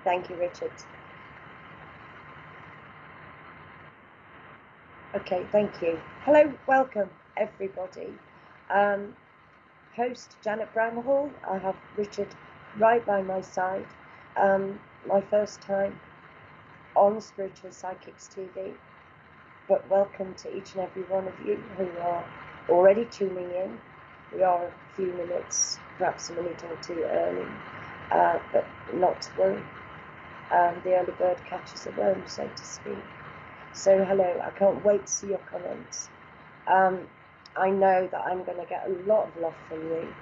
Thank you, Richard. Okay, thank you. Hello, welcome, everybody. Host Janet Bramhall. I have Richard right by my side. My first time on Spiritual Psychics TV, but welcome to each and every one of you who are already tuning in. We are a few minutes, perhaps a minute or two early, but not to worry. The early bird catches the worm, so to speak. So hello, I can't wait to see your comments. I know that I'm going to get a lot of love from you.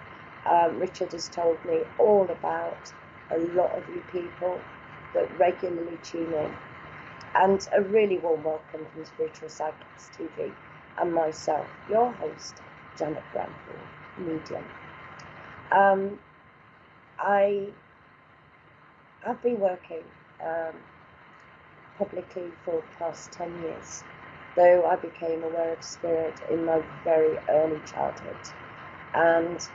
Richard has told me all about a lot of you people that regularly tune in. And a really warm welcome from Spiritual Psychics TV and myself, your host, Janet Bramhall, medium. I have been working publicly for the past 10 years, though I became aware of spirit in my very early childhood. And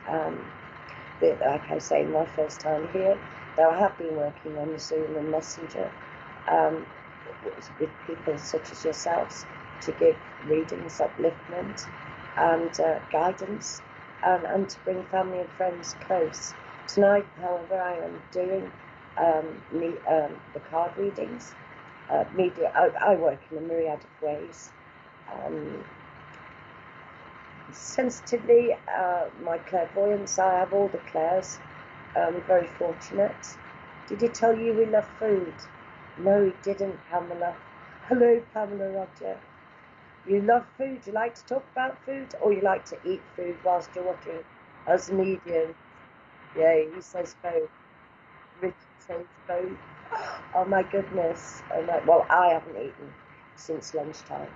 like I say, my first time here, though I have been working on Zoom and Messenger with people such as yourselves to give readings, upliftment and guidance, and to bring family and friends close. Tonight, however, I am doing the card readings. I work in a myriad of ways. Sensitively, my clairvoyance, I have all the clairs. Very fortunate. Did he tell you we love food? No, he didn't, Pamela. Hello, Pamela Roger. You love food. You like to talk about food, or you like to eat food whilst you're watching us medium? Yeah, he says both. Richard says both. Oh my goodness. Well, I haven't eaten since lunchtime.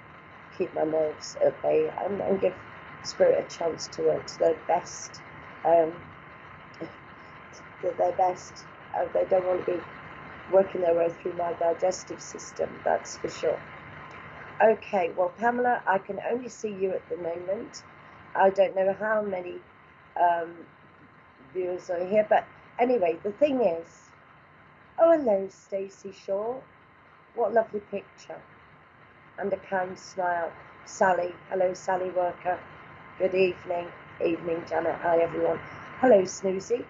Keep my nerves at bay and give spirit a chance to work to their best. Their best. They don't want to be working their way through my digestive system, that's for sure. Okay, well, Pamela, I can only see you at the moment. I don't know how many viewers are here, but anyway, the thing is, oh, hello, Stacey Shaw. What a lovely picture. And a kind smile. Sally. Hello, Sally Worker. Good evening. Evening, Janet. Hi, everyone. Hello, Snoozy.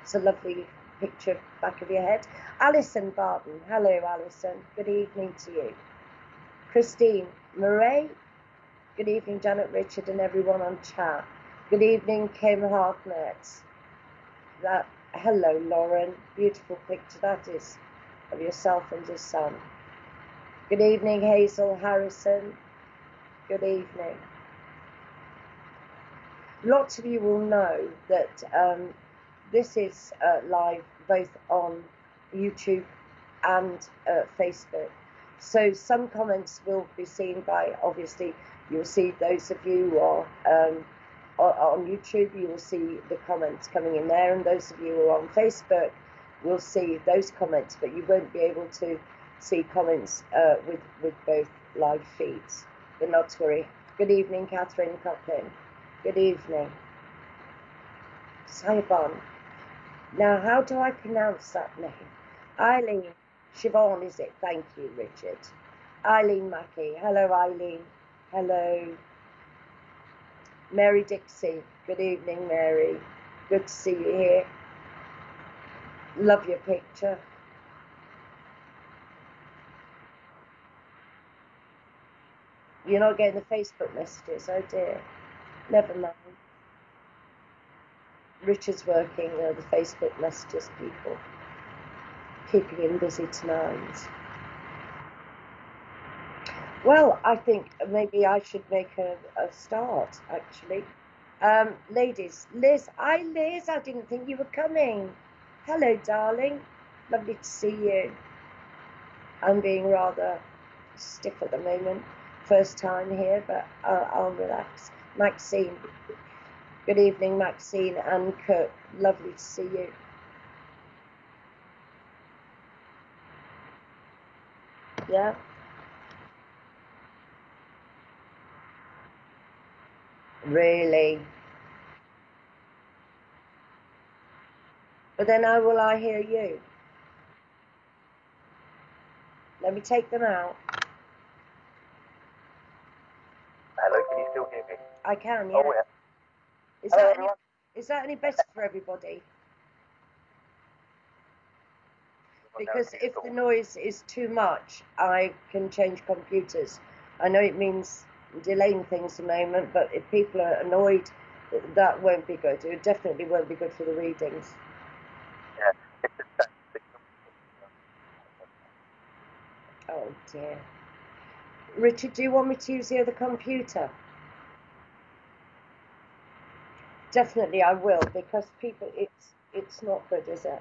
It's a lovely picture back of your head. Alison Barton. Hello, Alison. Good evening to you. Christine Murray. Good evening, Janet, Richard, and everyone on chat. Good evening, Kim Hartnett. Hello, Lauren. Beautiful picture that is of yourself and your son. Good evening, Hazel Harrison. Good evening. Lots of you will know that this is live both on YouTube and Facebook. So some comments will be seen by, obviously, you'll see those of you who are on YouTube, you will see the comments coming in there, and those of you who are on Facebook will see those comments, but you won't be able to see comments with both live feeds. But not to worry. Good evening, Catherine Coplin. Good evening. Saibon. Now, how do I pronounce that name? Eileen. Siobhan, is it? Thank you, Richard. Eileen Mackey. Hello, Eileen. Hello. Mary Dixie. Good evening, Mary. Good to see you here. Love your picture. You're not getting the Facebook messages. Oh dear. Never mind. Richard's working the Facebook messages, people. Keeping him busy tonight. Well, I think maybe I should make a start, actually. Ladies, Liz. Hi, Liz. I didn't think you were coming. Hello, darling. Lovely to see you. I'm being rather stiff at the moment. First time here, but I'll relax. Maxine. Good evening, Maxine and Cook. Lovely to see you. Yeah? Really? But then how will I hear you? Let me take them out. Hello, can you still hear me? I can, yeah. Oh, yeah. Is that any better for everybody? Because if the noise is too much, I can change computers. I know it means delaying things a moment, but if people are annoyed, that won't be good. It definitely won't be good for the readings. Yeah. Oh dear. Richard, do you want me to use the other computer? Definitely I will, because people, it's not good, is it?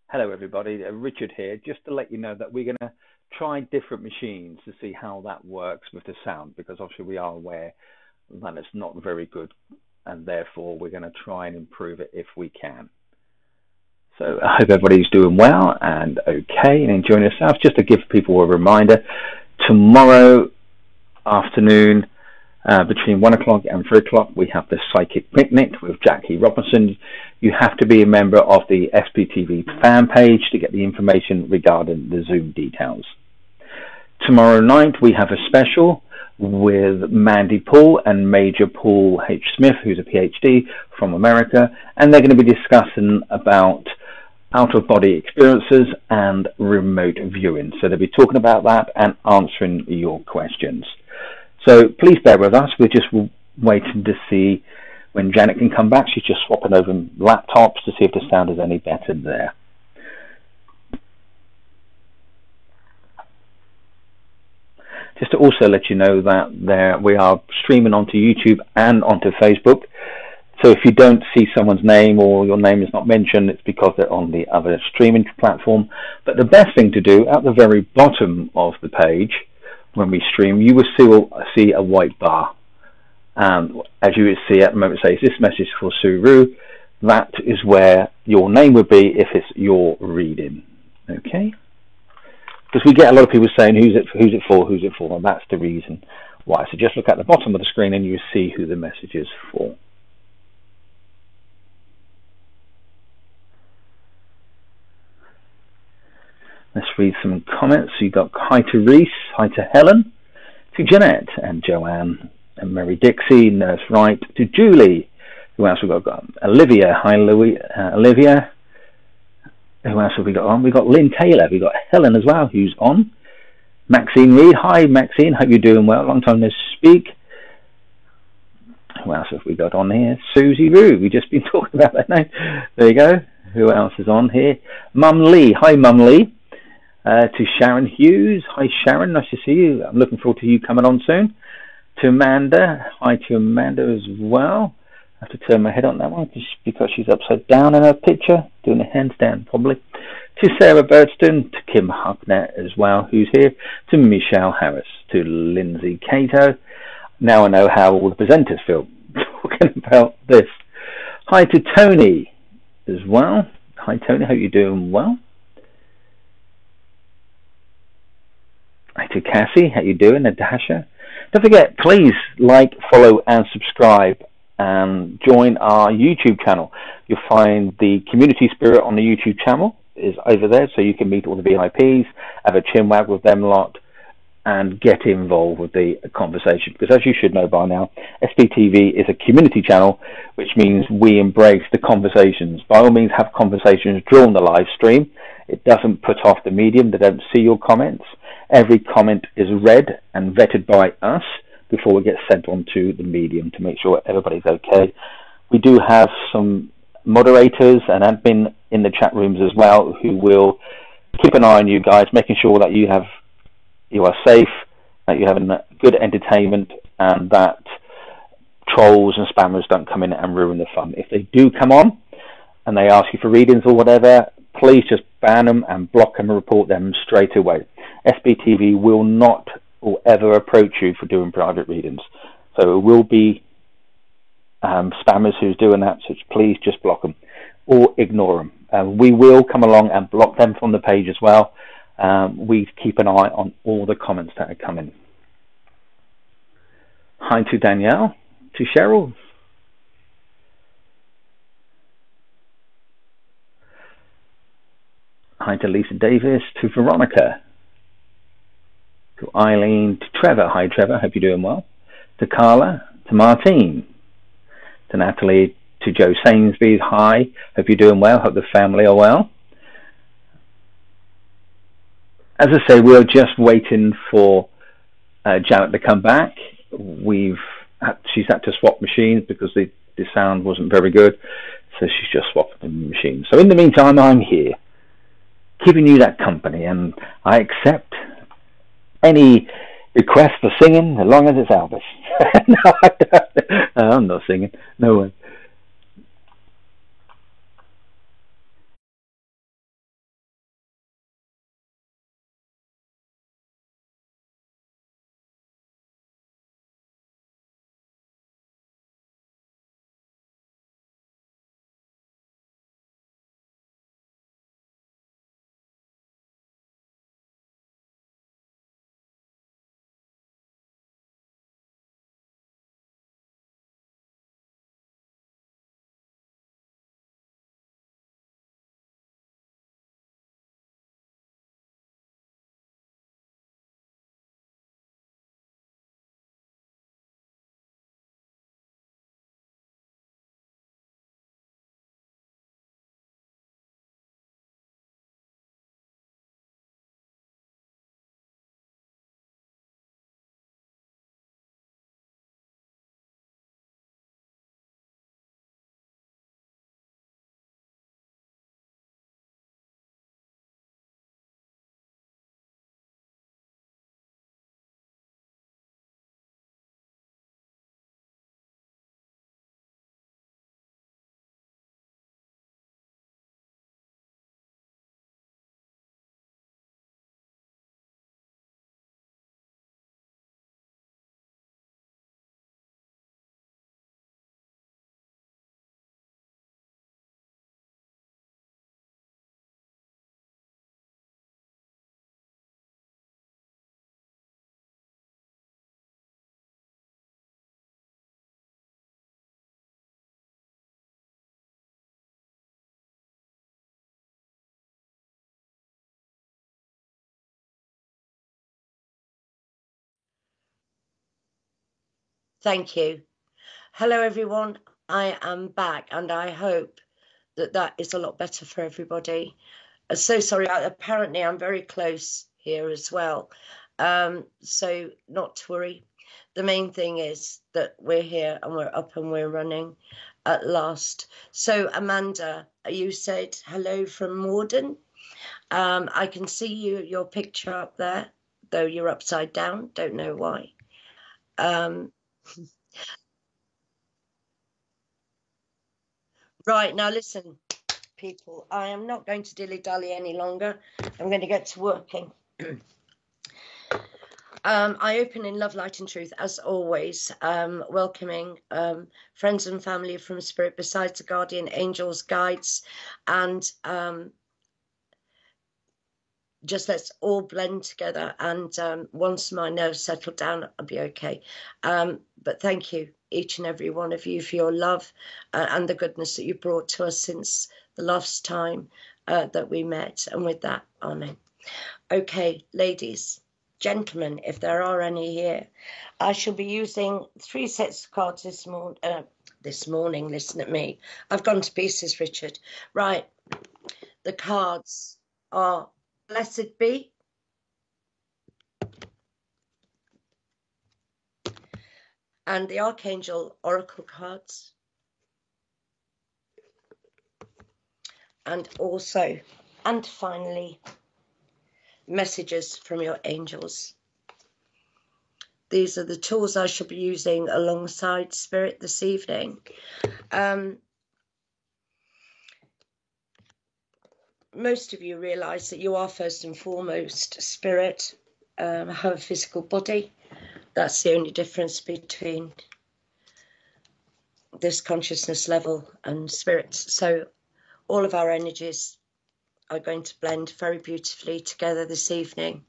Hello, everybody. Richard here. Just to let you know that we're going to try different machines to see how that works with the sound, because obviously we are aware that it's not very good, and therefore we're going to try and improve it if we can. So I hope everybody's doing well and okay and enjoying yourself. Just to give people a reminder, tomorrow afternoon, between 1 o'clock and 3 o'clock, we have the Psychic Picnic with Jackie Robinson. You have to be a member of the SPTV fan page to get the information regarding the Zoom details. Tomorrow night, we have a special with Mandy Paul and Major Paul H. Smith, who's a PhD from America, and they're going to be discussing about out-of-body experiences and remote viewing. So they'll be talking about that and answering your questions. So please bear with us. We're just waiting to see when Janet can come back. She's just swapping over laptops to see if the sound is any better there. Just to also let you know that we are streaming onto YouTube and onto Facebook. So if you don't see someone's name or your name is not mentioned, it's because they're on the other streaming platform. But the best thing to do, at the very bottom of the page, when we stream, you will see a white bar. And as you would see at the moment, it says, this message for Suru. That is where your name would be if it's your reading. Okay? Because we get a lot of people saying, who's it for, and that's the reason why. So just look at the bottom of the screen and you see who the message is for. Let's read some comments. You got hi to Reese, hi to Helen, to Jeanette and Joanne and Mary Dixie, Nurse Wright, to Julie. Who else we got? Olivia, hi Olivia. Who else have we got on? We got Lynn Taylor. We got Helen as well, who's on. Maxine Reed, hi Maxine, hope you're doing well. Long time no speak. Who else have we got on here? Susie Rue. We've just been talking about that name. There you go. Who else is on here? Mum Lee, hi Mum Lee. To Sharon Hughes, hi Sharon, nice to see you. I'm looking forward to you coming on soon. To Amanda, hi to Amanda as well. I have to turn my head on that one because she's upside down in her picture, doing a handstand probably. To Sarah Birdston, to Kim Hucknett as well, who's here. To Michelle Harris, to Lindsay Cato. Now I know how all the presenters feel talking about this. Hi to Tony as well. Hi Tony, hope you're doing well. Hi to Cassie, how you doing? Natasha. Don't forget, please like, follow and subscribe and join our YouTube channel. You'll find the Community Spirit on the YouTube channel is over there, so you can meet all the VIPs, have a chinwag with them lot, and get involved with the conversation. Because as you should know by now, SPTV is a community channel, which means we embrace the conversations. By all means, have conversations during the live stream. It doesn't put off the medium. They don't see your comments. Every comment is read and vetted by us before it gets sent on to the medium to make sure everybody's okay. We do have some moderators and admin in the chat rooms as well who will keep an eye on you guys, making sure that you are safe, that you have good entertainment, and that trolls and spammers don't come in and ruin the fun. If they do come on and they ask you for readings or whatever, please just ban them and block them and report them straight away. SBTV will not or ever approach you for doing private readings. So it will be spammers who's doing that, so please just block them or ignore them. We will come along and block them from the page as well. We keep an eye on all the comments that are coming. Hi to Danielle, to Cheryl. Hi to Lisa Davis, to Veronica, to Eileen, to Trevor. Hi Trevor, hope you're doing well. To Carla, to Martine, to Natalie, to Joe Sainsbury. Hi, hope you're doing well, hope the family are well. As I say, we're just waiting for Janet to come back. She's had to swap machines because the sound wasn't very good, so she's just swapped the machine. So in the meantime, I'm here, keeping you that company, and I accept any request for singing as long as it's Elvis. No, I don't. I'm not singing. No way. Thank you. Hello, everyone. I am back, and I hope that is a lot better for everybody. So sorry. Apparently, I'm very close here as well. So not to worry. The main thing is that we're here and we're up and we're running at last. So Amanda, you said hello from Morden. I can see your picture up there, though you're upside down. Don't know why. Right, now listen, people, I am not going to dilly-dally any longer. I'm going to get to working. I open in love, light and truth, as always, welcoming friends and family from Spirit, besides the guardian angels, guides, and just let's all blend together, and once my nerves settle down, I'll be okay. But thank you, each and every one of you, for your love and the goodness that you brought to us since the last time that we met. And with that, amen. Okay, ladies, gentlemen, if there are any here, I shall be using 3 sets of cards this morning. Listen at me. I've gone to pieces, Richard. Right. The cards are Blessed Be, and the Archangel Oracle cards, and also, and finally, messages from your angels. These are the tools I shall be using alongside Spirit this evening. Most of you realise that you are first and foremost spirit, have a physical body. That's the only difference between this consciousness level and spirit. So all of our energies are going to blend very beautifully together this evening.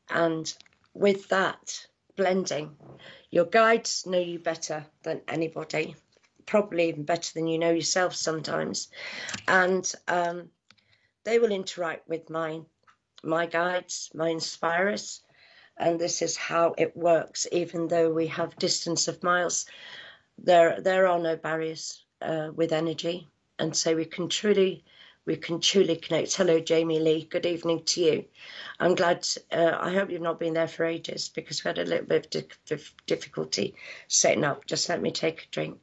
And with that blending, your guides know you better than anybody, probably even better than you know yourself sometimes. And they will interact with my guides, my inspirers, and this is how it works. Even though we have distance of miles, there are no barriers with energy, and so we can truly connect. Hello, Jamie Lee. Good evening to you. I'm glad. I hope you've not been there for ages, because we had a little bit of difficulty setting up. Just let me take a drink.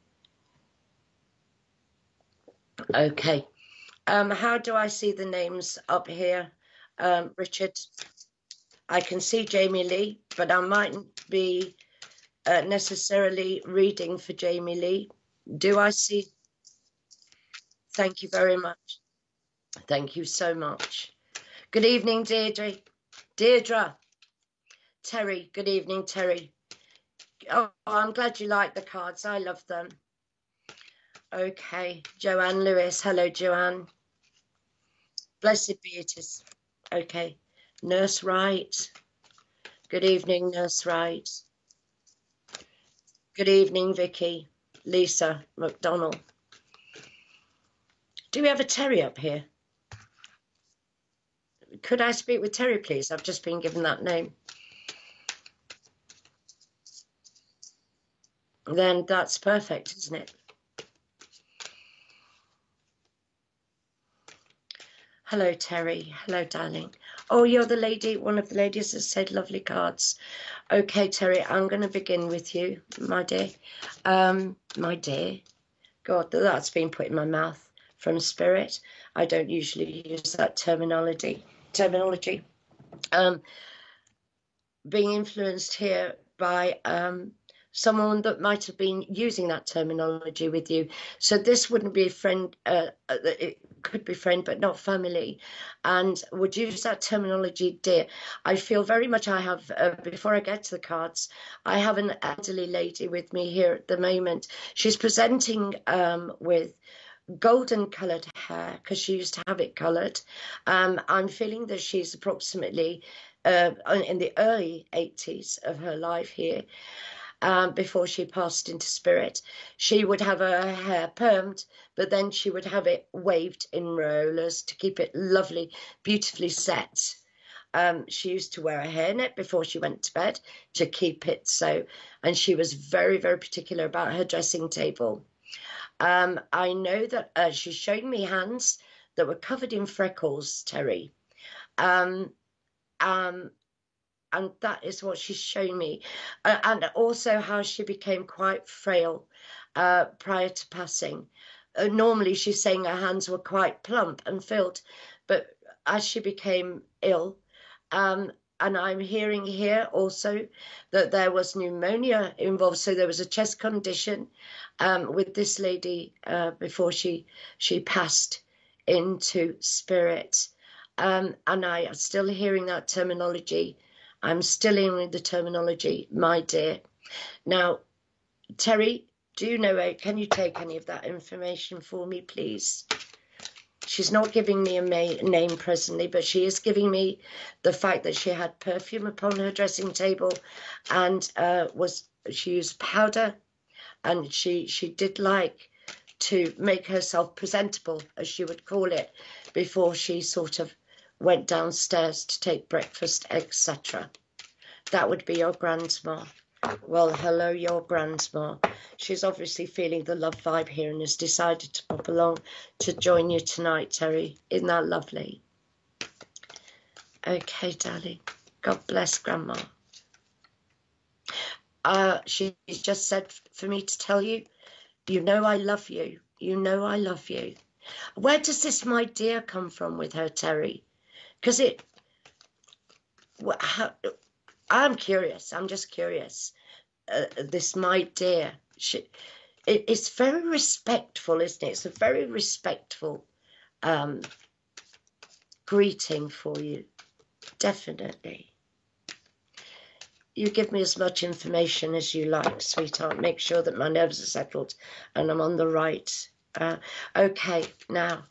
Okay. How do I see the names up here, Richard? I can see Jamie Lee, but I mightn't be necessarily reading for Jamie Lee. Do I see? Thank you very much. Thank you so much. Good evening, Deirdre. Deirdre. Terry. Good evening, Terry. Oh, I'm glad you like the cards. I love them. Okay. Joanne Lewis. Hello, Joanne. Blessed be it is. Okay. Nurse Wright. Good evening, Nurse Wright. Good evening, Vicky. Lisa McDonald. Do we have a Terry up here? Could I speak with Terry, please? I've just been given that name. Then that's perfect, isn't it? Hello, Terry. Hello, darling. Oh, you're the lady, one of the ladies that said lovely cards. Okay, Terry, I'm going to begin with you, my dear. My dear. God, that's been put in my mouth from Spirit. I don't usually use that terminology. Being influenced here by someone that might have been using that terminology with you. So this wouldn't be a friend, it could be friend, but not family, and would use that terminology, dear. I feel very much I have, before I get to the cards, I have an elderly lady with me here at the moment. She's presenting with golden coloured hair, because she used to have it coloured. I'm feeling that she's approximately in the early 80s of her life here. Before she passed into spirit, she would have her hair permed, but then she would have it waved in rollers to keep it lovely, beautifully set. She used to wear a hairnet before she went to bed to keep it so, and she was very, very particular about her dressing table. I know that she's showing me hands that were covered in freckles, Terry. And that is what she's showing me. And also how she became quite frail prior to passing. Normally she's saying her hands were quite plump and filled, but as she became ill, and I'm hearing here also that there was pneumonia involved, so there was a chest condition with this lady before she passed into spirit. And I am still hearing that terminology. I'm still hearing the terminology, my dear. Now, Terry, do you know, can you take any of that information for me, please? She's not giving me a name presently, but she is giving me the fact that she had perfume upon her dressing table, and she used powder, and she did like to make herself presentable, as she would call it, before she sort of went downstairs to take breakfast, etc. That would be your grandma. Well, hello, your grandma. She's obviously feeling the love vibe here and has decided to pop along to join you tonight, Terry. Isn't that lovely? Okay, darling. God bless, Grandma. She's just said for me to tell you, you know I love you. You know I love you. Where does this "my dear" come from with her, Terry? Because I'm curious. I'm just curious. This "my dear," it's very respectful, isn't it? It's a very respectful greeting for you. Definitely. You give me as much information as you like, sweetheart. Make sure that my nerves are settled and I'm on the right. Okay, now,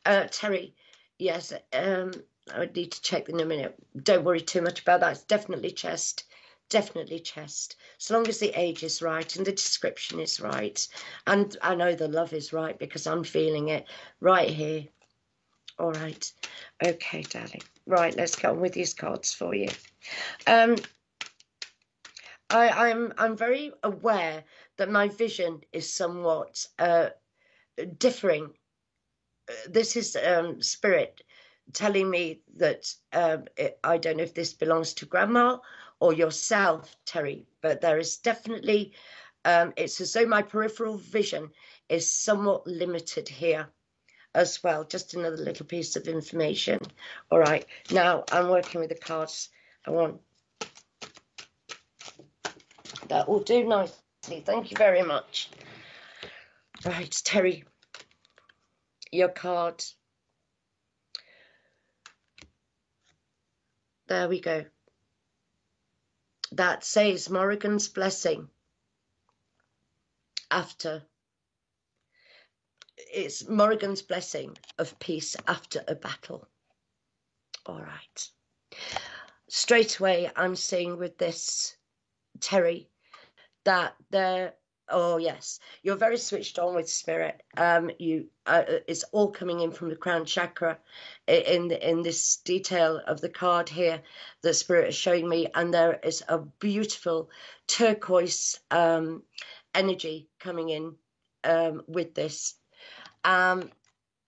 Terry, yes, I would need to check in a minute. Don't worry too much about that. It's definitely chest. Definitely chest. As long as the age is right and the description is right. And I know the love is right because I'm feeling it right here. All right. Okay, darling. Right, let's get on with these cards for you. I'm very aware that my vision is somewhat differing. This is spirit telling me that I don't know if this belongs to Grandma or yourself, Terry, but there is definitely, it's as though my peripheral vision is somewhat limited here as well. Just another little piece of information. All right, now I'm working with the cards. That will do nicely. Thank you very much. Right, Terry, your card. There we go. That says Morrigan's blessing after. It's Morrigan's blessing of peace after a battle. All right. Straight away, I'm seeing with this, Terry, that there. Oh yes, you're very switched on with spirit. It's all coming in from the crown chakra, in this detail of the card here that spirit is showing me, and there is a beautiful turquoise energy coming in with this.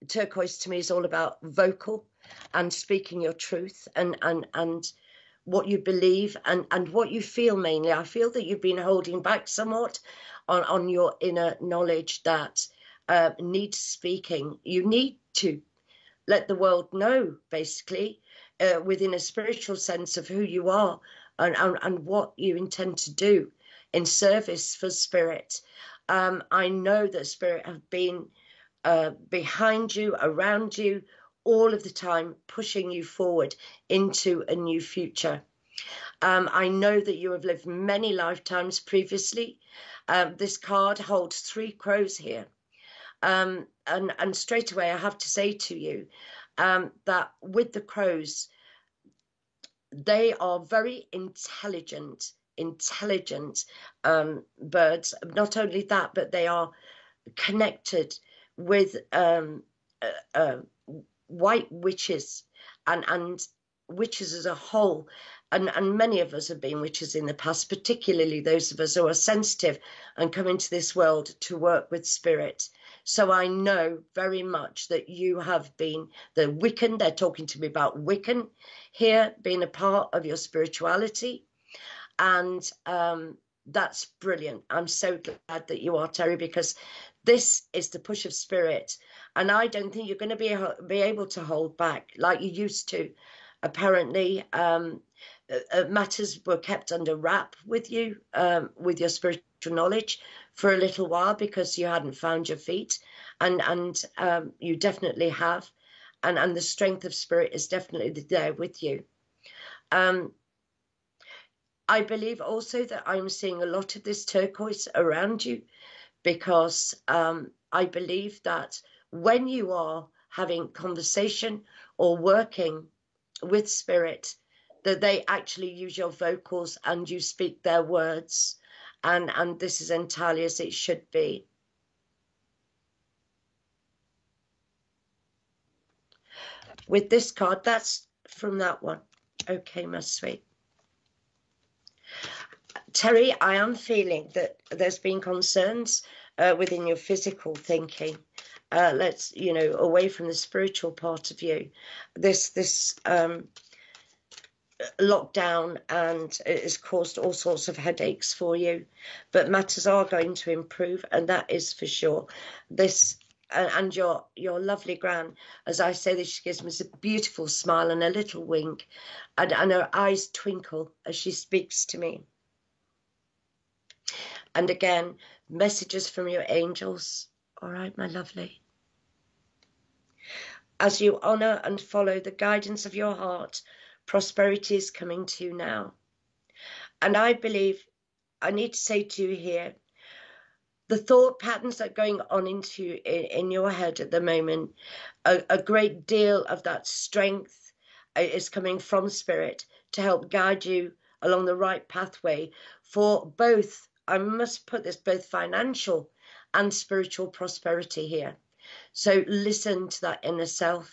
Turquoise to me is all about vocal and speaking your truth and what you believe and what you feel mainly. I feel that you've been holding back somewhat on your inner knowledge that needs speaking. You need to let the world know, basically, within a spiritual sense of who you are and what you intend to do in service for spirit. I know that spirit have been behind you, around you, all of the time, pushing you forward into a new future. I know that you have lived many lifetimes previously. This card holds 3 crows here. And straight away, I have to say to you that with the crows, they are very intelligent birds. Not only that, but they are connected with white witches and witches as a whole, and many of us have been witches in the past, particularly those of us who are sensitive and come into this world to work with spirit. So I know very much that you have been the Wiccan. They're talking to me about Wiccan here being a part of your spirituality, and that's brilliant. I'm so glad that you are, Terry, because this is the push of spirit, and I don't think you're going to be able to hold back like you used to. Apparently, matters were kept under wrap with you, with your spiritual knowledge for a little while because you hadn't found your feet, and you definitely have, and the strength of spirit is definitely there with you. I believe also that I'm seeing a lot of this turquoise around you because I believe that when you are having conversation or working with spirit, that they actually use your vocals and you speak their words, and this is entirely as it should be. With this card, that's from that one. Okay, my sweet. Terry, I am feeling that there's been concerns within your physical thinking. Let's, away from the spiritual part of you. This lockdown, and it has caused all sorts of headaches for you, but matters are going to improve, and that is for sure. This and your lovely gran, as I say this, she gives me a beautiful smile and a little wink, and her eyes twinkle as she speaks to me. And again, messages from your angels. All right, my lovely. As you honour and follow the guidance of your heart, prosperity is coming to you now. And I believe, I need to say to you here, the thought patterns that are going on in your head at the moment, a great deal of that strength is coming from Spirit to help guide you along the right pathway for both, I must put this, both financial and spiritual prosperity here. So listen to that inner self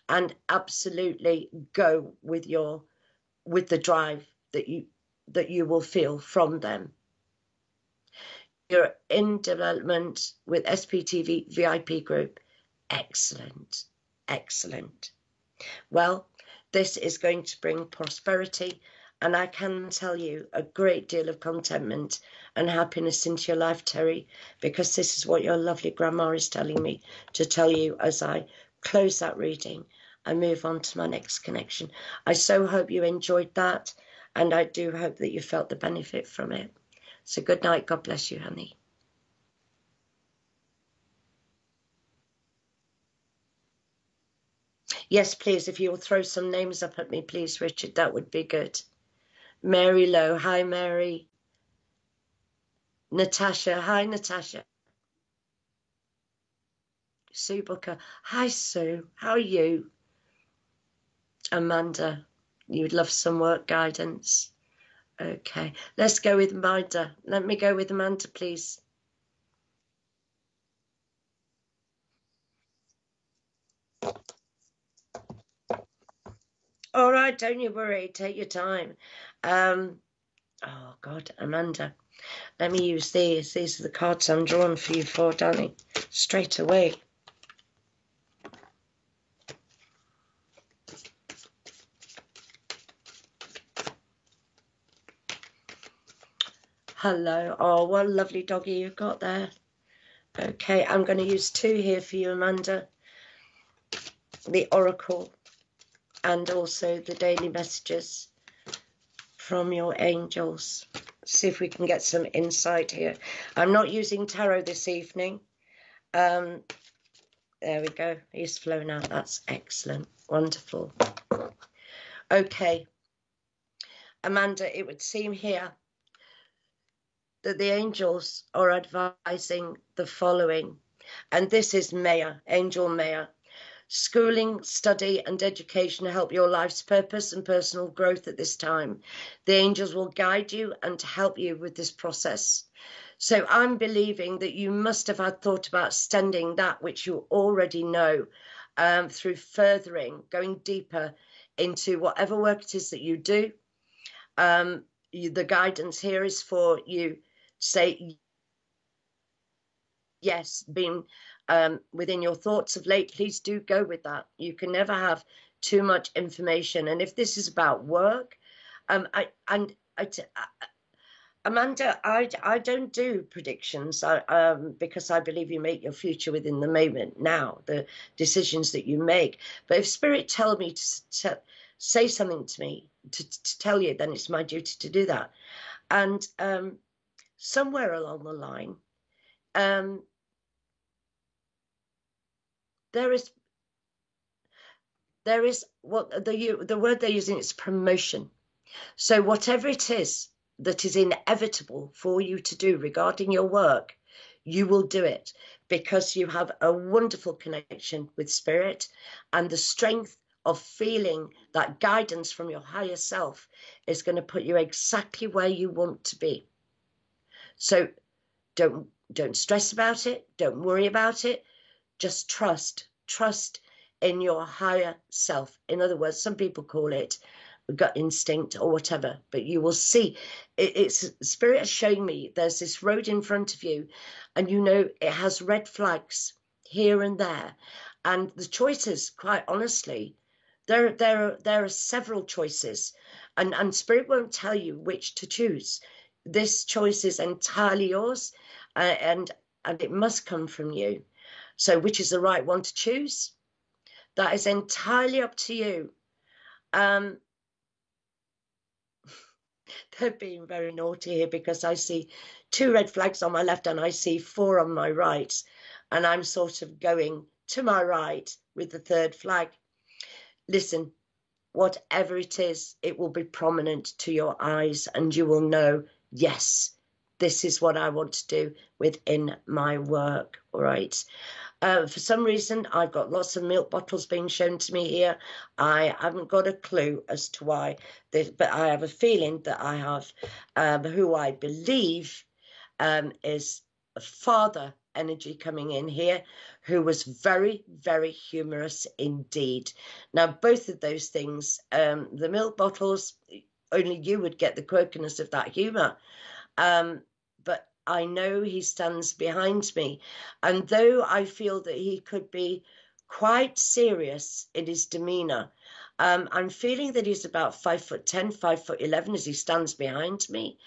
and absolutely go with the drive that you will feel from them. You're in development with SPTV VIP group. Excellent, excellent. Well, this is going to bring prosperity, and I can tell you a great deal of contentment and happiness into your life, Terry, because this is what your lovely grandma is telling me to tell you as I close that reading and move on to my next connection. I so hope you enjoyed that, and I do hope that you felt the benefit from it. So good night. God bless you, honey. Yes, please, if you'll throw some names up at me, please, Richard, that would be good. Mary Lowe. Hi, Mary. Natasha. Hi, Natasha. Sue Booker. Hi, Sue. How are you? Amanda. You'd love some work guidance. Okay. Let's go with Amanda. Let me go with Amanda, please. All right, don't you worry. Take your time. Oh, God, Amanda. Let me use these. These are the cards I'm drawing for you for, Danny. Straight away. Hello. Oh, what a lovely doggy you've got there. Okay, I'm going to use two here for you, Amanda. The Oracle and also the daily messages from your angels. See if we can get some insight here. I'm not using tarot this evening. There we go. He's flown out. That's excellent. Wonderful. Okay. Amanda, it would seem here that the angels are advising the following. And this is Maya, Angel Maya. Schooling, study and education help your life's purpose and personal growth at this time. The angels will guide you and help you with this process. So I'm believing that you must have had thought about extending that which you already know through furthering, going deeper into whatever work it is that you do. The guidance here is for you to say yes, being within your thoughts of late, please do go with that. You can never have too much information. And if this is about work, Amanda, I don't do predictions because I believe you make your future within the moment now, the decisions that you make. But if Spirit tell me to say something to me, to tell you, then it's my duty to do that. And somewhere along the line, there is what the word they're using is promotion. So whatever it is that is inevitable for you to do regarding your work, you will do it because you have a wonderful connection with Spirit and the strength of feeling that guidance from your higher self is going to put you exactly where you want to be. So don't stress about it. Don't worry about it. Just trust in your higher self. In other words, some people call it gut instinct or whatever, but you will see it's Spirit is showing me there's this road in front of you, and you know it has red flags here and there, and the choices, quite honestly, there are several choices, and Spirit won't tell you which to choose. This choice is entirely yours, and it must come from you. So which is the right one to choose? That is entirely up to you. They're being very naughty here because I see 2 red flags on my left and I see 4 on my right, and I'm sort of going to my right with the 3rd flag. Listen, whatever it is, it will be prominent to your eyes and you will know, yes, this is what I want to do within my work. All right. For some reason, I've got lots of milk bottles being shown to me here. I haven't got a clue as to why, but I have a feeling that I have who I believe is a father energy coming in here, who was very, very humorous indeed. Now, both of those things, the milk bottles, only you would get the quirkiness of that humour. But I know he stands behind me. And though I feel that he could be quite serious in his demeanour, I'm feeling that he's about 5'10", 5'11" as he stands behind me.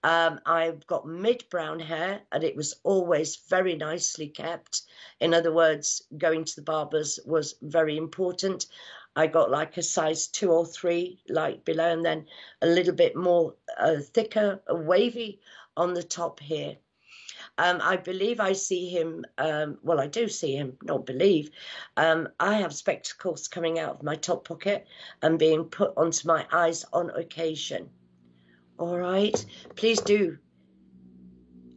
I've got mid-brown hair and it was always very nicely kept. In other words, going to the barber's was very important. I got like a size 2 or 3 like below, and then a little bit more thicker, wavy on the top here. I believe I see him, well, I do see him, not believe. I have spectacles coming out of my top pocket and being put onto my eyes on occasion. All right, please do.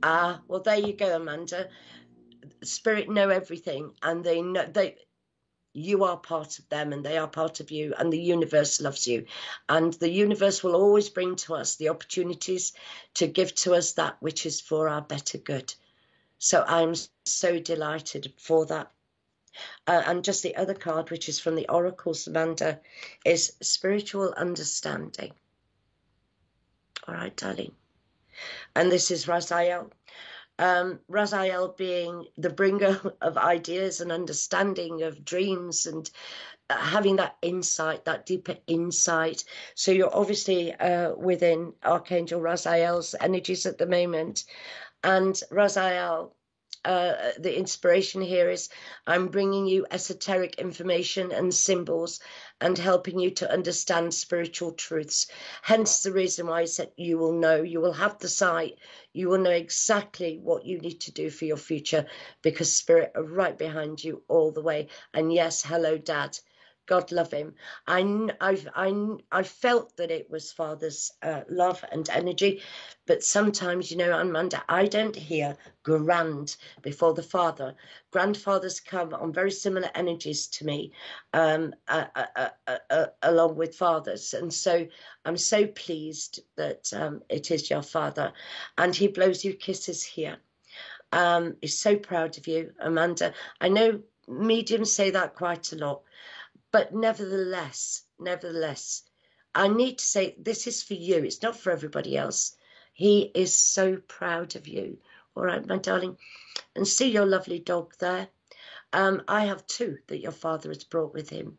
Well, there you go, Amanda. Spirit know everything, and they know you are part of them and they are part of you, and the universe loves you, and the universe will always bring to us the opportunities to give to us that which is for our better good. So I'm so delighted for that. And just the other card, which is from the oracles, Amanda, is spiritual understanding. All right, darling. And this is Raziel. Raziel being the bringer of ideas and understanding of dreams, and having that insight, that deeper insight. So you're obviously within Archangel Raziel's energies at the moment. And Raziel, the inspiration here is, I'm bringing you esoteric information and symbols and helping you to understand spiritual truths. Hence the reason why I said you will know, you will have the sight, you will know exactly what you need to do for your future, because Spirit are right behind you all the way. And yes, hello, Dad. God love him. I felt that it was Father's love and energy, but sometimes, you know, Amanda, I don't hear grand before the Father. Grandfathers come on very similar energies to me, along with fathers, and so I'm so pleased that it is your Father, and he blows you kisses here. He's so proud of you, Amanda. I know mediums say that quite a lot. But nevertheless, I need to say this is for you. It's not for everybody else. He is so proud of you. All right, my darling. And see your lovely dog there. I have 2 that your father has brought with him.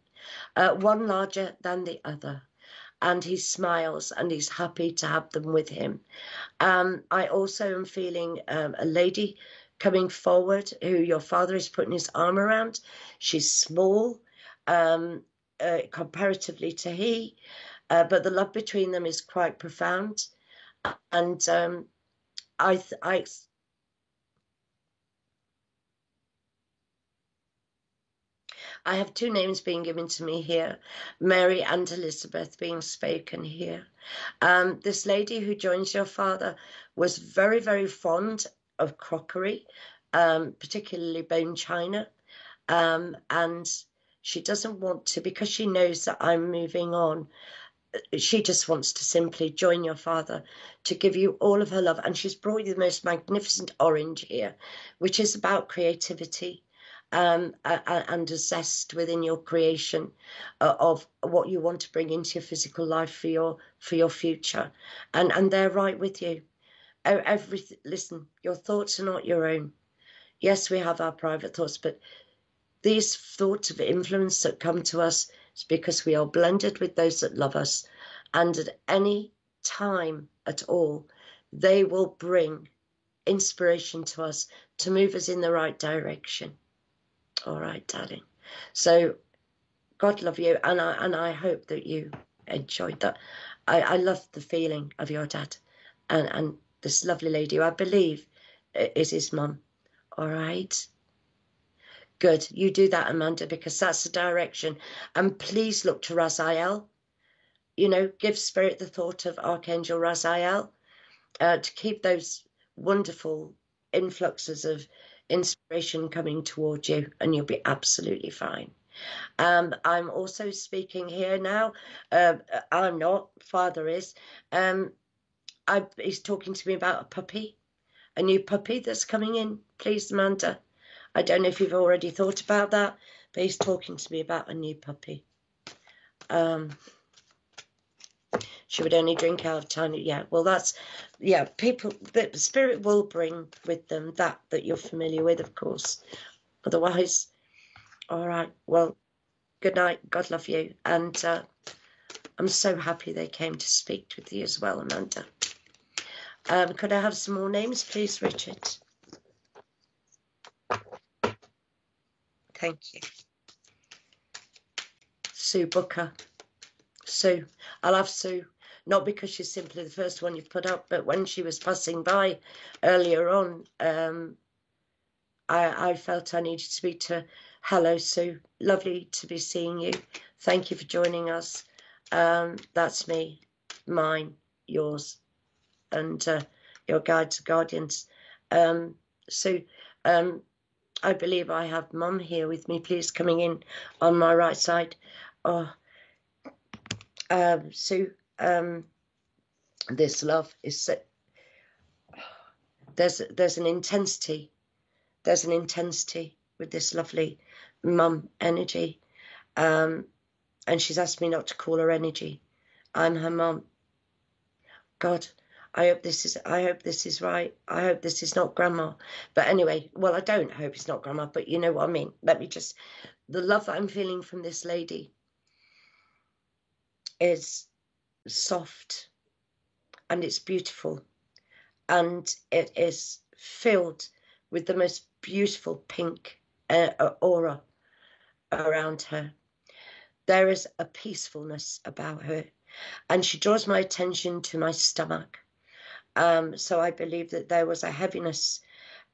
One larger than the other. And he smiles and he's happy to have them with him. I also am feeling a lady coming forward who your father is putting his arm around. She's small. Comparatively to he, but the love between them is quite profound, and I have 2 names being given to me here, Mary and Elizabeth being spoken here. This lady who joins your father was very, very fond of crockery, particularly bone china, and she doesn't want to, because she knows that I'm moving on. She just wants to simply join your father to give you all of her love. And she's brought you the most magnificent orange here, which is about creativity and a zest within your creation of what you want to bring into your physical life for your future. And they're right with you. Listen, your thoughts are not your own. Yes, we have our private thoughts, but these thoughts of influence that come to us, It's because we are blended with those that love us, and at any time at all, they will bring inspiration to us to move us in the right direction. All right, darling. So God love you, and I hope that you enjoyed that. I love the feeling of your dad and this lovely lady who I believe is his mum. All right. Good. You do that, Amanda, because that's the direction. And please look to Raziel. You know, give Spirit the thought of Archangel Raziel to keep those wonderful influxes of inspiration coming towards you, and you'll be absolutely fine. I'm also speaking here now. I'm not. Father is. He's talking to me about a puppy, a new puppy that's coming in. Please, Amanda. I don't know if you've already thought about that, but he's talking to me about a new puppy. She would only drink out of tiny. Yeah, well, that's, yeah, people, the Spirit will bring with them that you're familiar with, of course. Otherwise, all right, well, good night. God love you. And I'm so happy they came to speak with you as well, Amanda. Could I have some more names, please, Richard? Thank you. Sue Booker. Sue. I'll have Sue. Not because she's simply the first one you've put up, but when she was passing by earlier on, I felt I needed to speak to her. Hello, Sue. Lovely to be seeing you. Thank you for joining us. That's me, mine, yours, and your guides, guardians. Sue, I believe I have Mum here with me, please, coming in on my right side. Oh, Sue, this love is, there's an intensity. There's an intensity with this lovely Mum energy. And she's asked me not to call her energy. I'm her mum. God, I hope this is right. I hope this is not grandma. But anyway, well, I don't hope it's not grandma, but you know what I mean. Let me just, the love that I'm feeling from this lady is soft and it's beautiful. And it is filled with the most beautiful pink aura around her. There is a peacefulness about her, and she draws my attention to my stomach. So I believe that there was a heaviness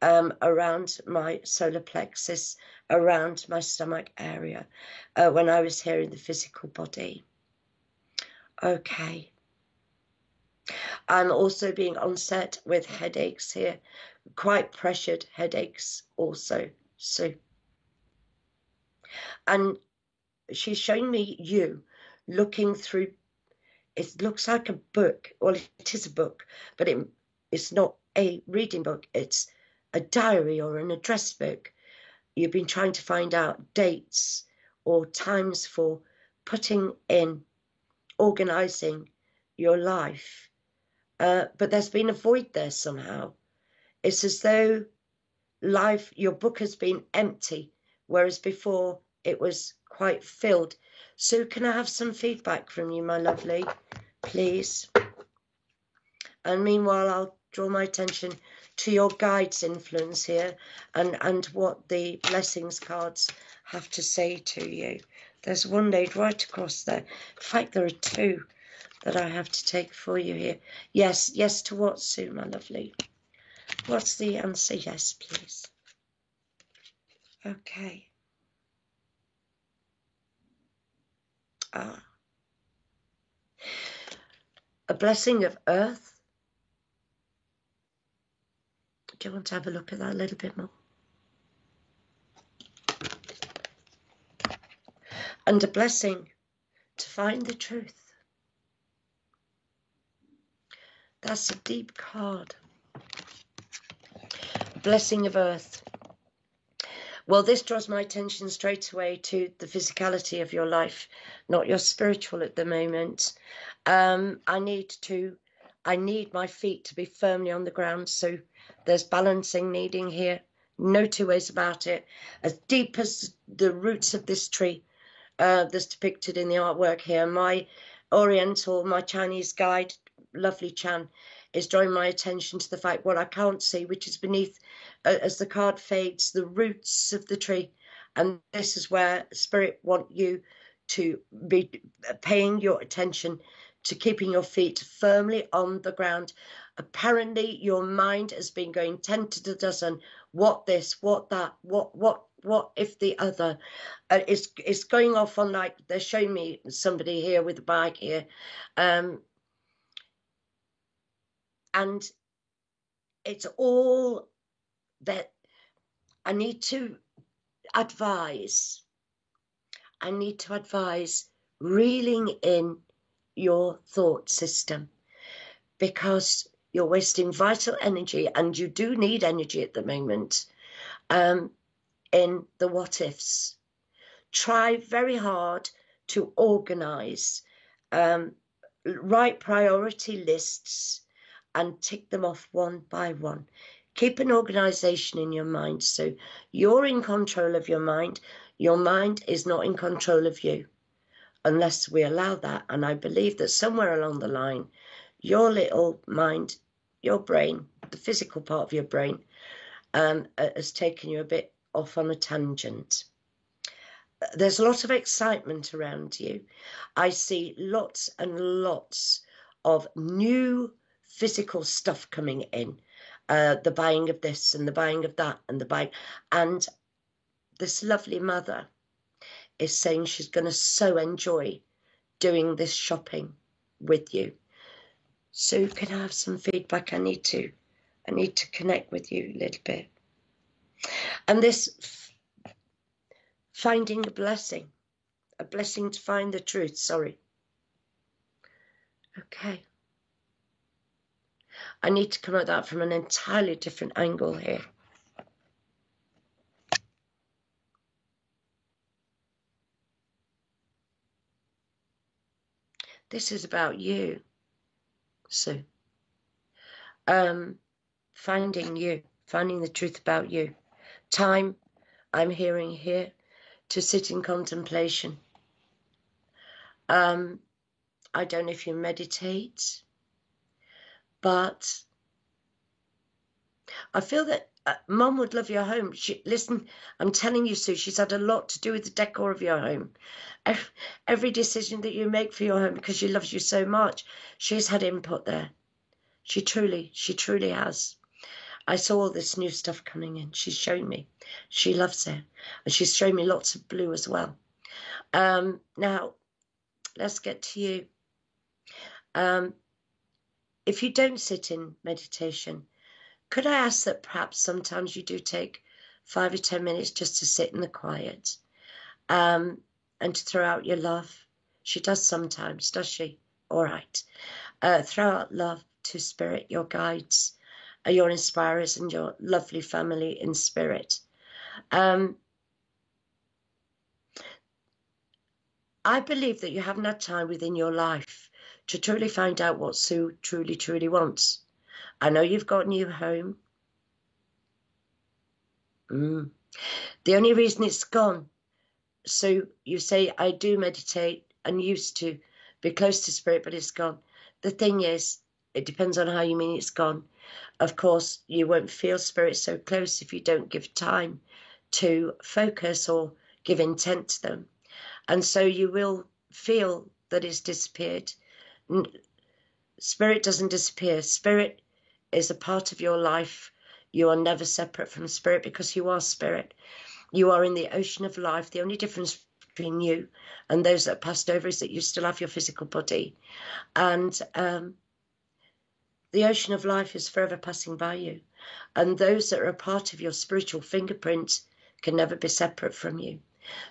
around my solar plexus, around my stomach area, when I was here in the physical body. Okay. I'm also being onset with headaches here, quite pressured headaches also, Sue. And she's showing me you looking through, it looks like a book. Well, it is a book, but it's not a reading book. It's a diary or an address book. You've been trying to find out dates or times for putting in, organising your life. But there's been a void there somehow. It's as though your book has been empty, whereas before it was quite filled. So can I have some feedback from you, my lovely, please? And meanwhile, I'll draw my attention to your guide's influence here and what the blessings cards have to say to you. There's one laid right across there. In fact, there are two that I have to take for you here. Yes, yes to what, Sue, my lovely? What's the answer? Yes, please. Okay. A blessing of earth. Do you want to have a look at that a little bit more? And a blessing to find the truth. That's a deep card. Blessing of earth. Well, this draws my attention straight away to the physicality of your life, not your spiritual at the moment. I need my feet to be firmly on the ground, so there's balancing needing here. No two ways about it. As deep as the roots of this tree, that's depicted in the artwork here. My Oriental, my Chinese guide, lovely Chan, is drawing my attention to the fact what I can't see, which is beneath, as the card fades, the roots of the tree. And this is where Spirit want you to be paying your attention to keeping your feet firmly on the ground. Apparently, your mind has been going 10 to the dozen. What this, what that, what if the other? It's going off on, like, they're showing me somebody here with a bike here. And it's all that I need to advise. Reeling in your thought system, because you're wasting vital energy, and you do need energy at the moment, in the what ifs. Try very hard to organize, write priority lists and tick them off one by one. Keep an organization in your mind, so you're in control of your mind. Your mind is not in control of you, unless we allow that. And I believe that somewhere along the line, your little mind, your brain, the physical part of your brain, has taken you a bit off on a tangent. There's a lot of excitement around you. I see lots and lots of new physical stuff coming in. The buying of this and the buying of that and the buying. And this lovely mother is saying she's going to so enjoy doing this shopping with you. So you can have some feedback. I need to connect with you a little bit. And this finding a blessing to find the truth. Sorry. Okay. I need to come at that from an entirely different angle here. This is about you, Sue. Finding you, finding the truth about you. Time, I'm hearing here, to sit in contemplation. I don't know if you meditate, but I feel that Mum would love your home. Listen, I'm telling you, Sue, she's had a lot to do with the decor of your home. Every decision that you make for your home, because she loves you so much, she's had input there. She truly has. I saw all this new stuff coming in. She's showing me. She loves it. And she's showing me lots of blue as well. Now, let's get to you. If you don't sit in meditation, could I ask that perhaps sometimes you do take 5 or 10 minutes just to sit in the quiet, and to throw out your love? She does sometimes, does she? All right. Throw out love to Spirit, your guides, your inspirers, and your lovely family in spirit. I believe that you haven't had time within your life to truly find out what Sue truly wants. I know you've got a new home. The only reason it's gone, so you say, I do meditate and used to be close to Spirit, but it's gone. The thing is, it depends on how you mean it's gone. Of course, you won't feel Spirit so close if you don't give time to focus or give intent to them. And so you will feel that it's disappeared. Spirit doesn't disappear. Spirit is a part of your life. You are never separate from Spirit, because you are Spirit. You are in the ocean of life. The only difference between you and those that passed over is that you still have your physical body. And the ocean of life is forever passing by you. And those that are a part of your spiritual fingerprint can never be separate from you.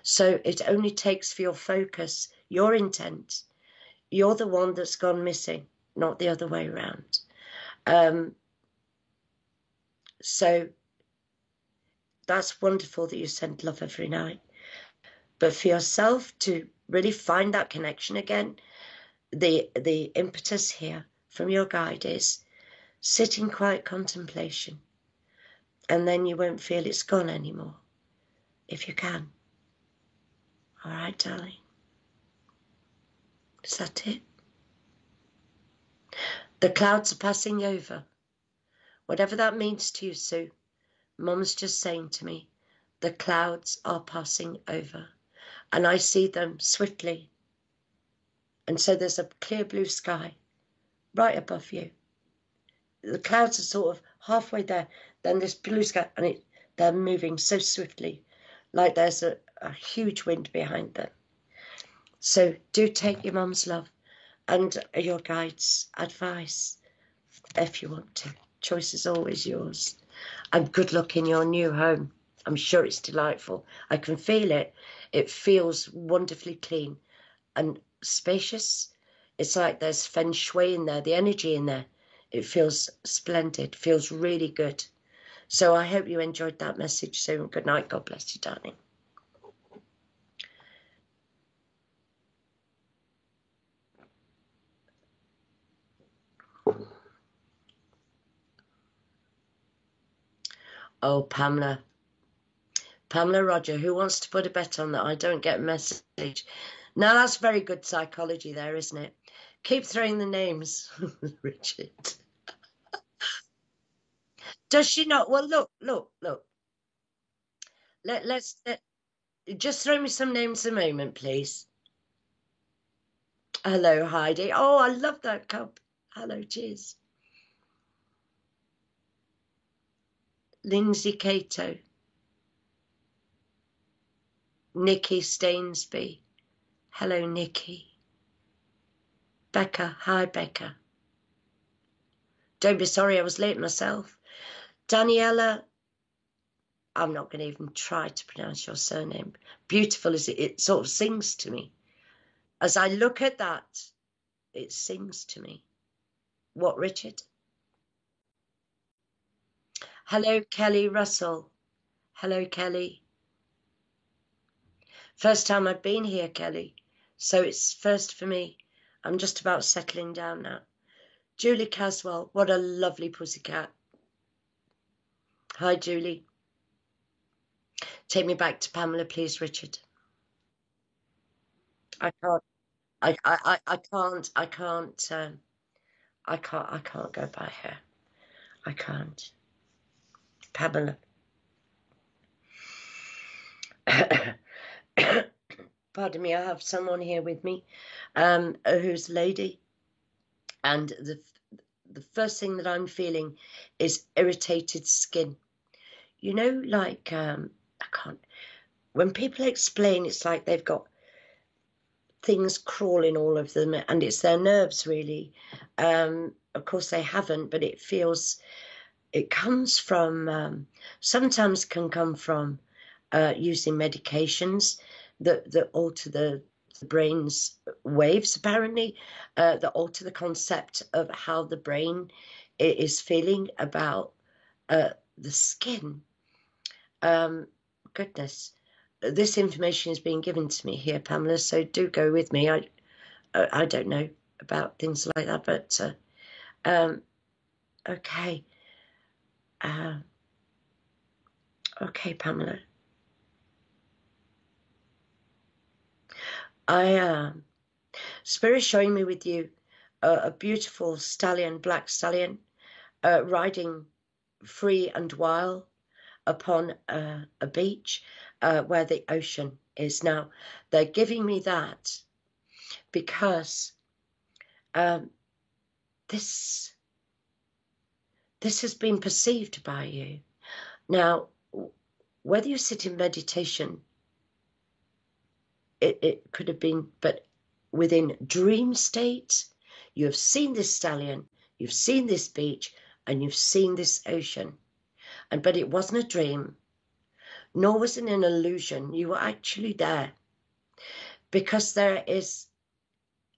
So it only takes for your focus, your intent. You're the one that's gone missing, not the other way around. So that's wonderful that you send love every night. But for yourself to really find that connection again, the impetus here from your guide is sit in quiet contemplation, and then you won't feel it's gone anymore, if you can. All right, darling. Is that it? The clouds are passing over. Whatever that means to you, Sue, Mum's just saying to me, the clouds are passing over. And I see them swiftly. And so there's a clear blue sky right above you. The clouds are sort of halfway there. Then this blue sky, and they're moving so swiftly, like there's a huge wind behind them. So do take your mum's love and your guide's advice if you want to. Choice is always yours. And good luck in your new home. I'm sure it's delightful. I can feel it. It feels wonderfully clean and spacious. It's like there's feng shui in there, the energy in there. It feels splendid, feels really good. So I hope you enjoyed that message soon. Good night. God bless you, darling. Oh, Pamela. Pamela Roger, who wants to put a bet on that I don't get a message? Now, that's very good psychology there, isn't it? Keep throwing the names, Richard. Does she not? Well, look. Let's just throw me some names a moment, please. Hello, Heidi. Oh, I love that cup. Hello, cheers. Lindsay Cato. Nikki Stainsby. Hello, Nikki. Becca. Hi, Becca. Don't be sorry, I was late myself. Daniela. I'm not going to even try to pronounce your surname. Beautiful as it sort of sings to me. As I look at that, it sings to me. What, Richard? Hello, Kelly Russell. Hello, Kelly. First time I've been here, Kelly. So it's first for me. I'm just about settling down now. Julie Caswell. What a lovely pussycat. Hi, Julie. Take me back to Pamela, please, Richard. I can't. I can't go by her. I can't. Pamela. Pardon me, I have someone here with me who's a lady, and the first thing that I'm feeling is irritated skin. You know, like I can't. When people explain, it's like they've got things crawling all over them, and it's their nerves, really. Of course, they haven't, but it feels. It comes from. Sometimes can come from using medications that alter the brain's waves, apparently, that alter the concept of how the brain is feeling about the skin. Goodness, this information is being given to me here, Pamela, so do go with me. I don't know about things like that, but okay. Okay, Pamela. Spirit showing me with you a beautiful stallion, black stallion, riding free and wild upon a beach where the ocean is. Now, they're giving me that because this has been perceived by you. Now, whether you sit in meditation, it could have been, but within dream state, you have seen this stallion, you've seen this beach, and you've seen this ocean. But it wasn't a dream, nor was it an illusion. You were actually there, because there is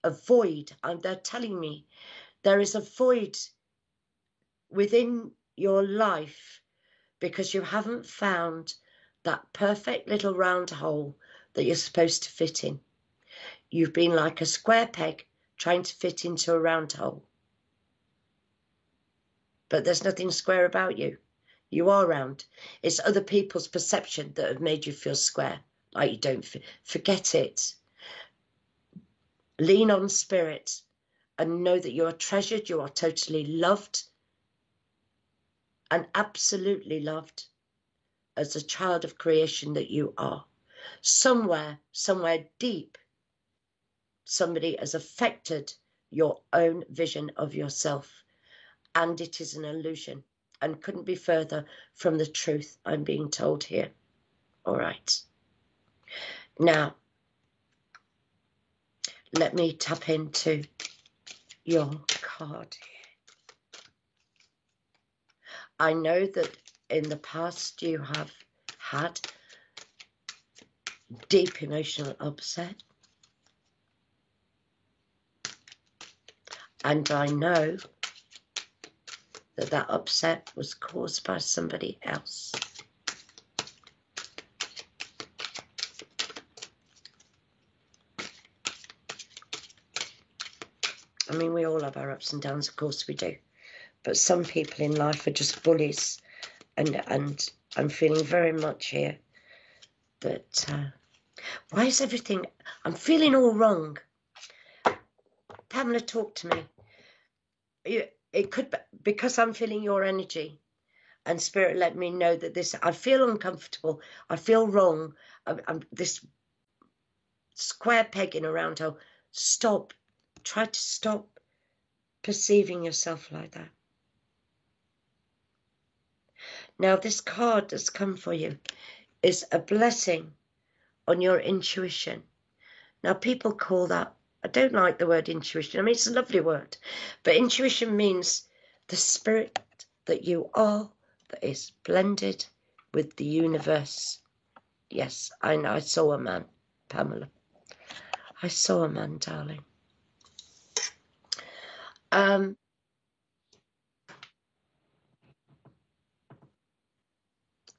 a void, and they're telling me there is a void within your life because you haven't found that perfect little round hole that you're supposed to fit in. You've been like a square peg trying to fit into a round hole. But there's nothing square about you. You are round. It's other people's perception that have made you feel square, like you don't forget it. Lean on spirit and know that you are treasured, you are totally loved and absolutely loved as a child of creation that you are. Somewhere deep, somebody has affected your own vision of yourself, and it is an illusion and couldn't be further from the truth I'm being told here. All right. Now, let me tap into your card here. I know that in the past you have had deep emotional upset. And I know that that upset was caused by somebody else. I mean, we all have our ups and downs, of course we do. But some people in life are just bullies. And I'm feeling very much here that, why is everything, I'm feeling all wrong. Pamela, talk to me. It could be because I'm feeling your energy. And Spirit let me know that this, I feel uncomfortable. I feel wrong. I'm this square peg in a round hole. Stop. Try to stop perceiving yourself like that. Now, this card that's come for you is a blessing on your intuition. Now, people call that, I don't like the word intuition. I mean, it's a lovely word. But intuition means the spirit that you are that is blended with the universe. Yes, I know. I saw a man, Pamela. I saw a man, darling.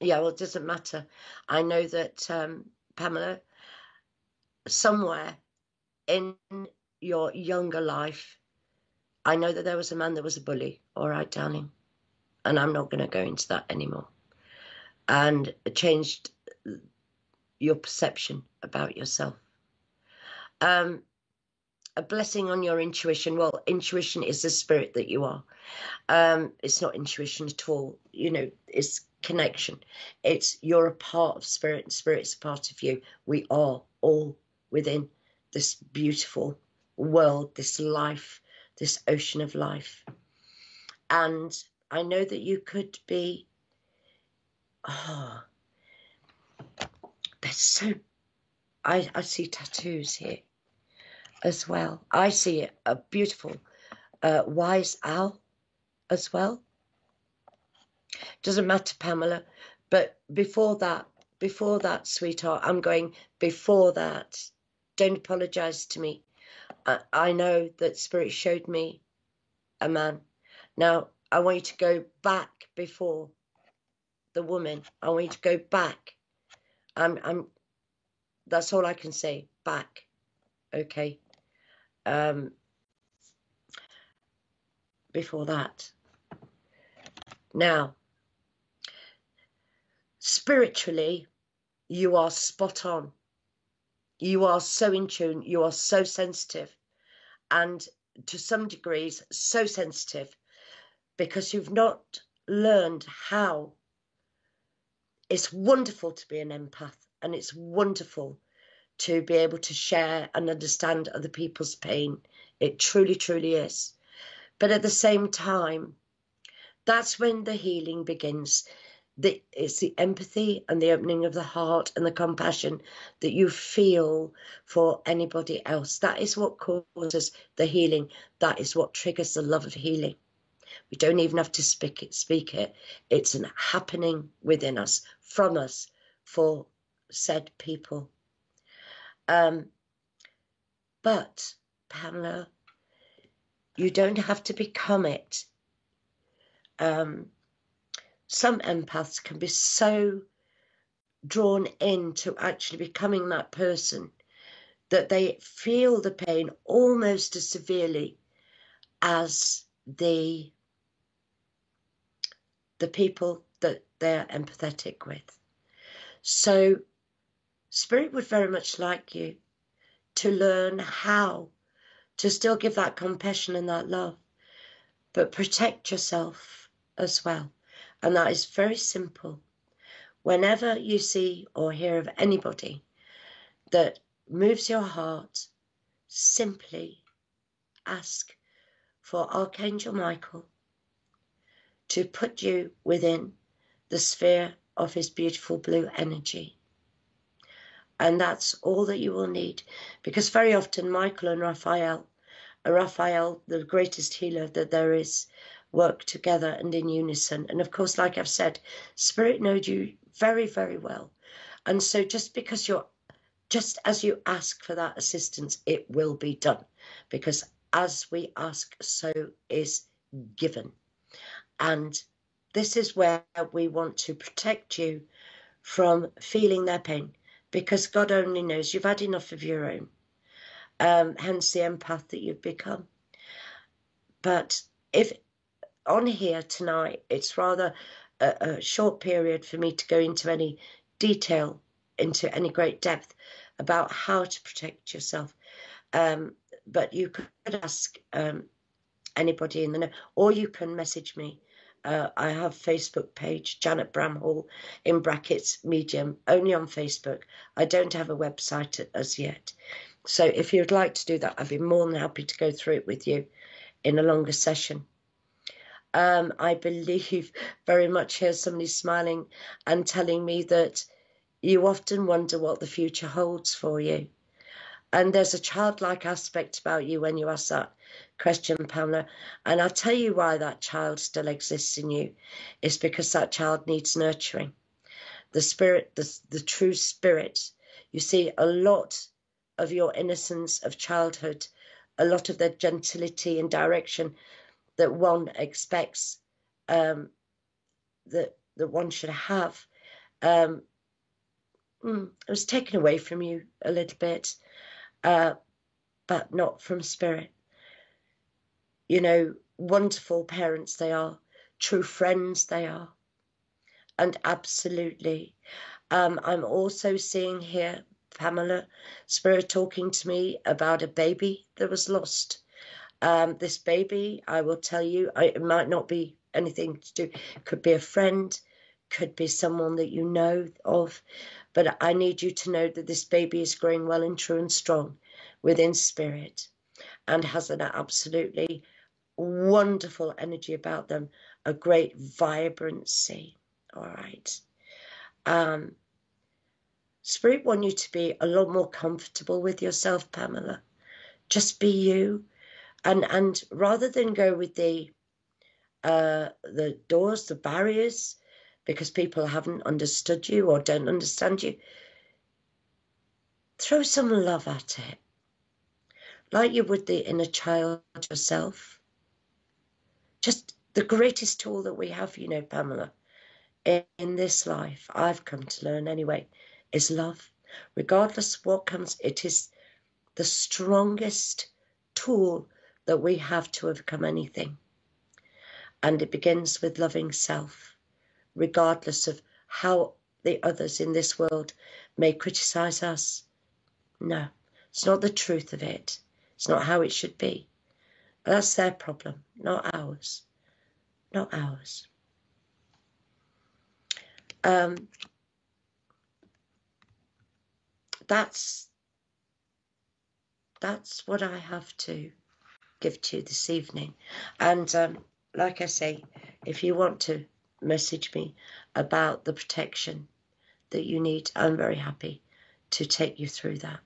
Yeah, well, it doesn't matter. I know that, Pamela, somewhere in your younger life, I know that there was a man that was a bully. All right, darling. And I'm not going to go into that anymore. And it changed your perception about yourself. A blessing on your intuition. Well, intuition is the spirit that you are. It's not intuition at all. You know, it's connection. It's, you're a part of spirit and spirit's a part of you. We are all within this beautiful world, this life, this ocean of life. And I know that you could be, there's so, I see tattoos here as well. I see a beautiful wise owl as well. Doesn't matter, Pamela, but before that, sweetheart, I'm going, before that, don't apologize to me. I know that Spirit showed me a man. Now, I want you to go back before the woman. I want you to go back. That's all I can say, back. Okay. Before that. Now, spiritually, you are spot on. You are so in tune. You are so sensitive. And to some degrees, so sensitive because you've not learned how. It's wonderful to be an empath, and it's wonderful to be able to share and understand other people's pain. It truly, truly is. But at the same time, that's when the healing begins. It's the empathy and the opening of the heart and the compassion that you feel for anybody else. That is what causes the healing. That is what triggers the love of healing. We don't even have to speak it. It's an happening within us, from us, for said people. But, Pamela, you don't have to become it. Some empaths can be so drawn into actually becoming that person that they feel the pain almost as severely as the people that they're empathetic with. So Spirit would very much like you to learn how to still give that compassion and that love, but protect yourself as well. And that is very simple. Whenever you see or hear of anybody that moves your heart, simply ask for Archangel Michael to put you within the sphere of his beautiful blue energy. And that's all that you will need, because very often Michael and Raphael, the greatest healer that there is, work together and in unison. And of course, like I've said, Spirit knows you very, very well. And so just as you ask for that assistance, it will be done, because as we ask, so is given. And this is where we want to protect you from feeling their pain, because God only knows you've had enough of your own, hence the empath that you've become. But if on here tonight, it's rather a short period for me to go into any detail, into any great depth about how to protect yourself. But you could ask anybody in the know, or you can message me. I have Facebook page, Janet Bramhall, in brackets, medium, only on Facebook. I don't have a website as yet. So if you'd like to do that, I'd be more than happy to go through it with you in a longer session. I believe very much here somebody smiling and telling me that you often wonder what the future holds for you. And there's a childlike aspect about you when you ask that question, Pamela. And I'll tell you why that child still exists in you. It's because that child needs nurturing. The spirit, the true spirit. You see, a lot of your innocence of childhood, a lot of the gentility and direction that one expects, that one should have, it was taken away from you a little bit. But not from Spirit. You know, wonderful parents they are, true friends they are, and absolutely. I'm also seeing here, Pamela, Spirit talking to me about a baby that was lost. This baby, I will tell you, it might not be anything to do, could be a friend, could be someone that you know of, but I need you to know that this baby is growing well and true and strong within Spirit, and has an absolutely wonderful energy about them, a great vibrancy. All right. Spirit want you to be a lot more comfortable with yourself, Pamela. Just be you, and rather than go with the doors, the barriers, because people haven't understood you or don't understand you, throw some love at it. Like you would the inner child yourself. Just the greatest tool that we have, you know, Pamela, in this life, I've come to learn anyway, is love. Regardless of what comes, it is the strongest tool that we have to overcome anything. And it begins with loving self, regardless of how the others in this world may criticize us. No, it's not the truth of it. It's not how it should be. That's their problem, not ours. Not ours. That's what I have to give to you this evening. And like I say, if you want to message me about the protection that you need, I'm very happy to take you through that.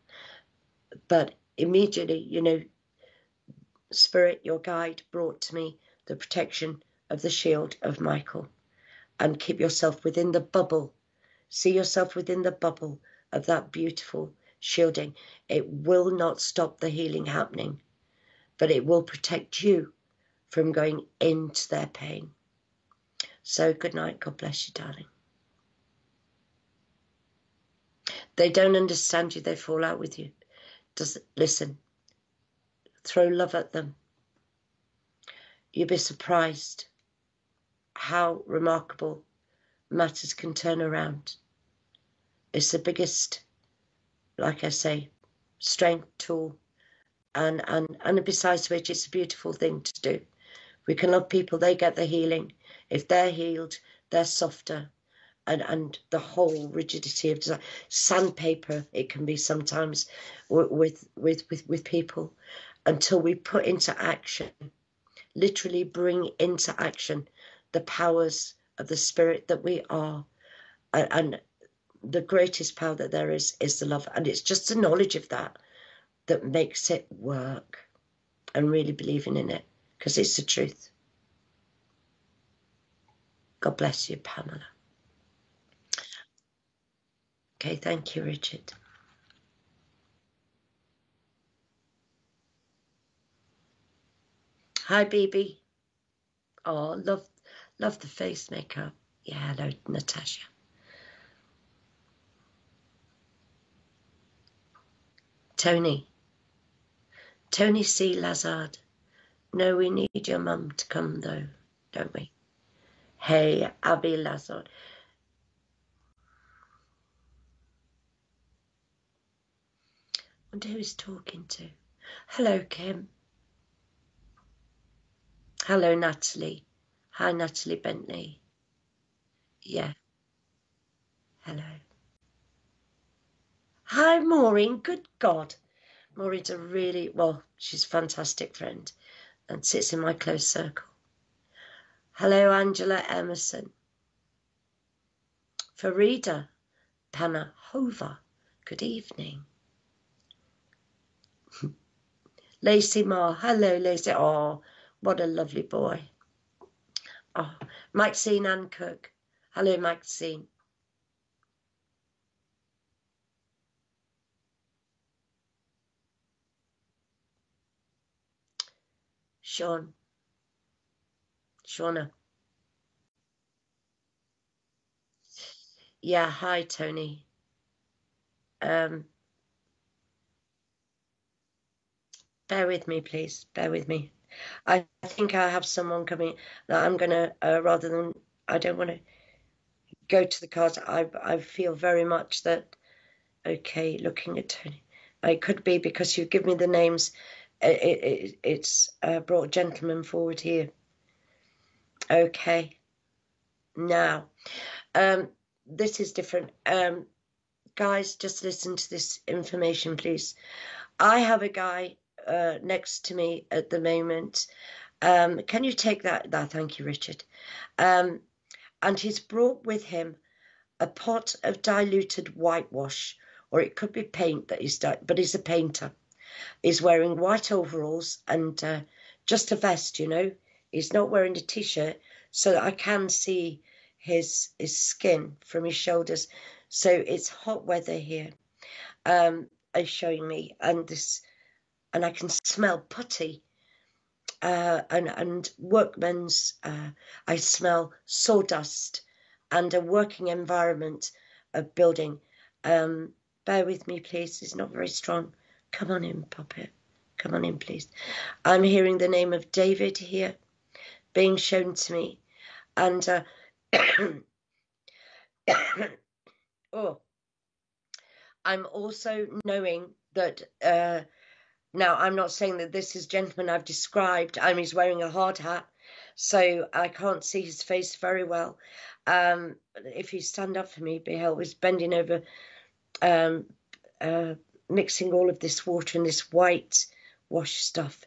But immediately, you know, Spirit, your guide, brought to me the protection of the shield of Michael. And keep yourself within the bubble. See yourself within the bubble of that beautiful shielding. It will not stop the healing happening, but it will protect you from going into their pain. So good night. God bless you, darling. They don't understand you. They fall out with you. Just listen. Throw love at them. You'll be surprised how remarkable matters can turn around. It's the biggest like I say, strength tool. And besides which, it's a beautiful thing to do. We can love people, they get the healing. If they're healed, they're softer. And the whole rigidity of design. Sandpaper, it can be sometimes with people, until we put into action, literally bring into action the powers of the spirit that we are. And the greatest power that there is the love. And it's just the knowledge of that makes it work, and really believing in it, because it's the truth. God bless you, Pamela. Okay, thank you, Richard. Hi, BB. Oh, love the face makeup. Yeah, hello, Natasha. Tony C. Lazard. No, we need your mum to come, though, don't we? Hey, Abby Lazard. I wonder who he's talking to. Hello, Kim. Hello, Natalie. Hi, Natalie Bentley. Yeah. Hello. Hi, Maureen. Good God. Maureen's a really, well, she's a fantastic friend and sits in my close circle. Hello, Angela Emerson. Farida Panahova. Good evening. Lacey Marr. Hello, Lacey. Oh, what a lovely boy. Oh, Maxine Ann Cook. Hello, Maxine. Shauna. Yeah, hi, Tony. Bear with me, please. Bear with me. I think I have someone coming that I'm going to, rather than, I don't want to go to the cards. I feel very much that, okay, looking at Tony, it could be because you give me the names, it's brought gentlemen forward here. Okay. Now, this is different. Guys, just listen to this information, please. I have a guy next to me at the moment. Can you take that? Thank you, Richard. And he's brought with him a pot of diluted whitewash, or it could be paint that he's done, but he's a painter. He's wearing white overalls and just a vest, you know. He's not wearing a t-shirt, so that I can see his skin from his shoulders. So it's hot weather here. Is showing me, and I can smell putty and workmen's. I smell sawdust and a working environment of building. Bear with me, please. It's not very strong. Come on in, Puppet. Come on in, please. I'm hearing the name of David here being shown to me. And oh, I'm also knowing that, now I'm not saying that this is gentleman I've described. He's wearing a hard hat, so I can't see his face very well. If you stand up for me, Behel is bending over, mixing all of this water and this white wash stuff.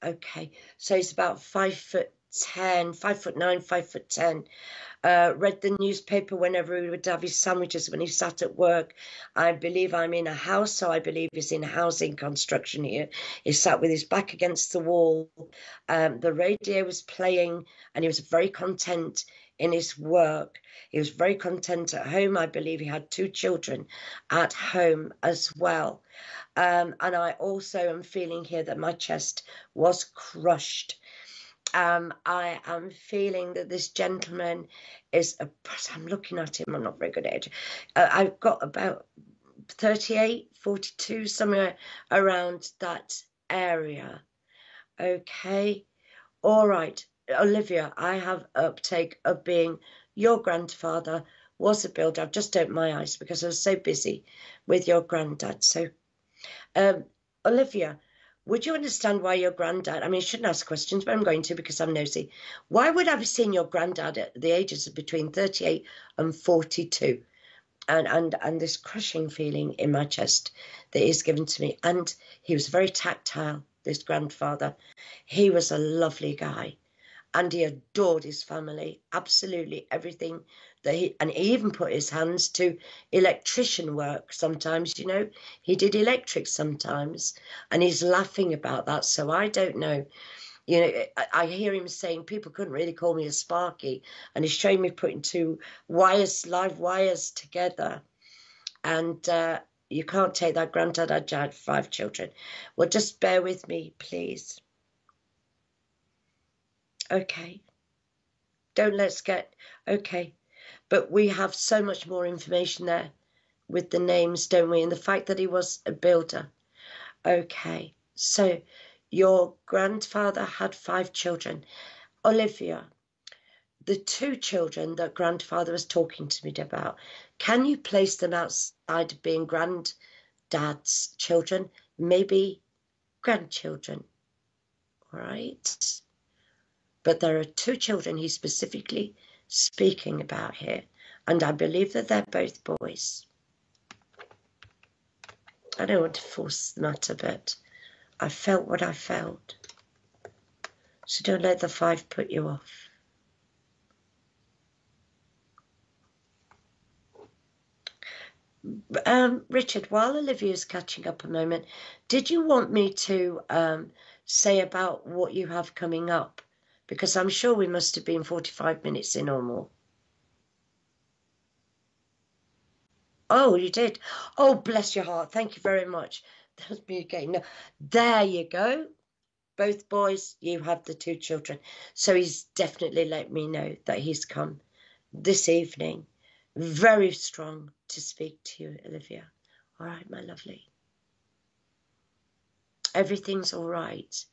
Okay, so he's about 5'10", 5'9", 5'10". Read the newspaper whenever he would have his sandwiches when he sat at work. I believe I'm in a house, so I believe he's in housing construction here. He sat with his back against the wall. The radio was playing, and he was very content in his work. He was very content at home. I believe he had 2 children at home as well. And I also am feeling here that my chest was crushed. I am feeling that this gentleman is, I'm looking at him, I'm not very good at it. I've got about 38, 42, somewhere around that area. Okay. All right. Olivia, I have uptake of being your grandfather was a builder. I've just opened my eyes because I was so busy with your granddad. So, Olivia, would you understand why your granddad, I mean, I shouldn't ask questions, but I'm going to because I'm nosy. Why would I be seeing your granddad at the ages of between 38 and 42? And this crushing feeling in my chest that is given to me. And he was very tactile, this grandfather. He was a lovely guy. And he adored his family, absolutely everything that and he even put his hands to electrician work sometimes, you know. He did electric sometimes, and he's laughing about that, so I don't know. You know, I hear him saying people couldn't really call me a Sparky, and he's showing me putting two live wires together, and you can't take that. Granddad had 5 children. Well, just bear with me, please. Okay. Let's get, okay. But we have so much more information there with the names, don't we? And the fact that he was a builder. Okay. So your grandfather had 5 children. Olivia, the 2 children that grandfather was talking to me about, can you place them outside of being granddad's children? Maybe grandchildren. All right. But there are 2 children he's specifically speaking about here, and I believe that they're both boys. I don't want to force the matter, but I felt what I felt. So don't let the 5 put you off. Richard, while Olivia's catching up a moment, did you want me to say about what you have coming up? Because I'm sure we must have been 45 minutes in or more. Oh, you did? Oh, bless your heart. Thank you very much. That was me again. No, there you go. Both boys, you have the 2 children. So he's definitely let me know that he's come this evening. Very strong to speak to you, Olivia. All right, my lovely. Everything's all right.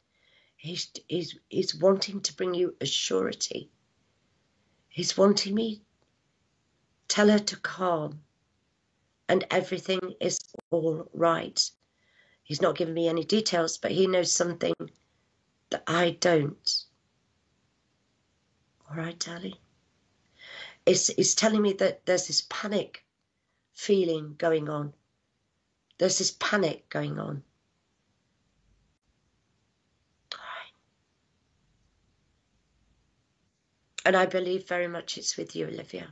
He's wanting to bring you a surety. He's wanting me tell her to calm, and everything is all right. He's not giving me any details, but he knows something that I don't. All right, darling. It's telling me that there's this panic feeling going on. There's this panic going on. All right. And I believe very much it's with you, Olivia.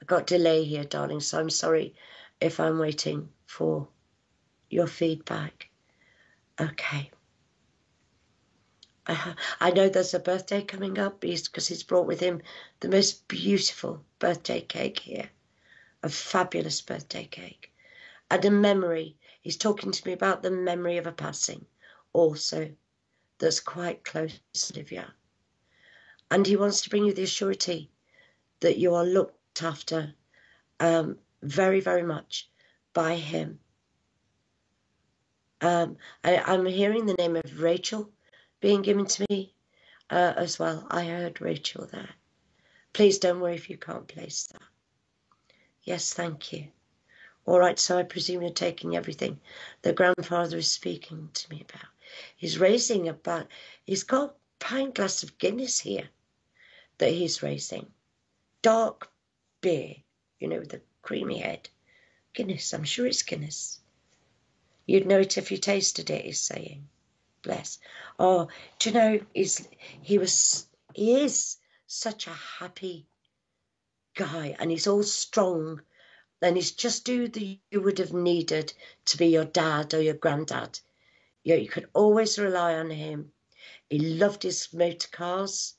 I got delay here, darling, so I'm sorry if I'm waiting for your feedback. Okay. I know there's a birthday coming up because he's brought with him the most beautiful birthday cake here. A fabulous birthday cake. And a memory. He's talking to me about the memory of a passing also that's quite close, Olivia. And he wants to bring you the surety that you are looked after very, very much by him. I'm hearing the name of Rachel being given to me as well. I heard Rachel there. Please don't worry if you can't place that. Yes, thank you. All right, so I presume you're taking everything the grandfather is speaking to me about. He's raising he's got a pint glass of Guinness here that he's raising. Dark beer, you know, with a creamy head. Guinness, I'm sure it's Guinness. You'd know it if you tasted it, he's saying. Bless. Oh, do you know, he is such a happy guy, and he's all strong, and he's just you would have needed to be your dad or your granddad. You could always rely on him. He loved his motor cars.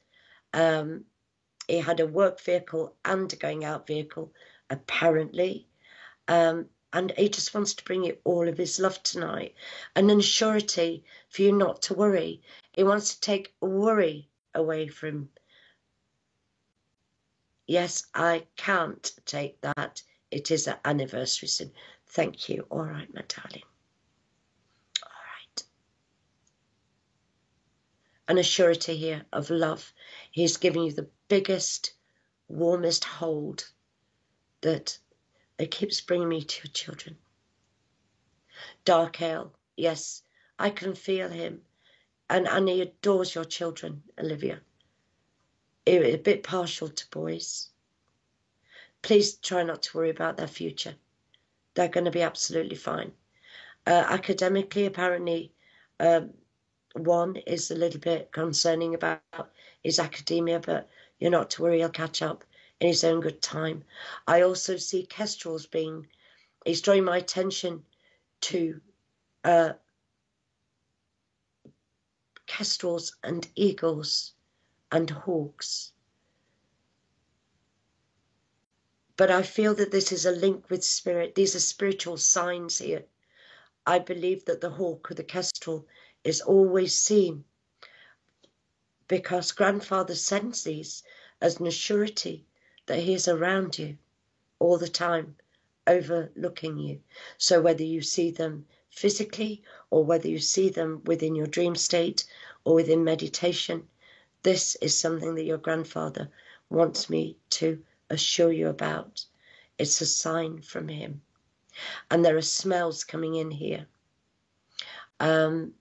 He had a work vehicle and a going out vehicle, apparently. And he just wants to bring you all of his love tonight. And an surety for you not to worry. He wants to take worry away from. Yes, I can't take that. It is an anniversary soon. Thank you. All right, my darling. All right. And a surety here of love. He's giving you the biggest, warmest hold that it keeps bringing me to your children. Dark Ale, yes, I can feel him. And he adores your children, Olivia. A bit partial to boys. Please try not to worry about their future. They're going to be absolutely fine. Academically, apparently, one is a little bit concerning about his academia, but you're not to worry, he'll catch up in his own good time. I also see kestrels he's drawing my attention to kestrels and eagles and hawks. But I feel that this is a link with spirit. These are spiritual signs here. I believe that the hawk or the kestrel is always seen because grandfather sends these as an surety that he is around you all the time, overlooking you. So whether you see them physically or whether you see them within your dream state or within meditation, this is something that your grandfather wants me to assure you about. It's a sign from him. And there are smells coming in here. You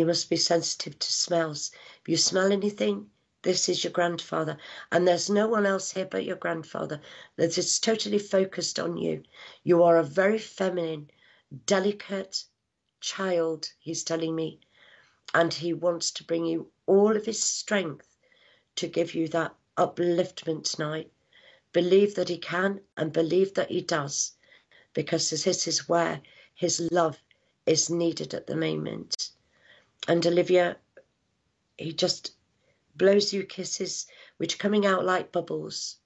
must be sensitive to smells. If you smell anything, this is your grandfather. And there's no one else here but your grandfather that is totally focused on you. You are a very feminine, delicate child, he's telling me. And he wants to bring you all of his strength to give you that upliftment tonight. Believe that he can and believe that he does, because this is where his love is needed at the moment. And Olivia, he just blows you kisses which are coming out like bubbles.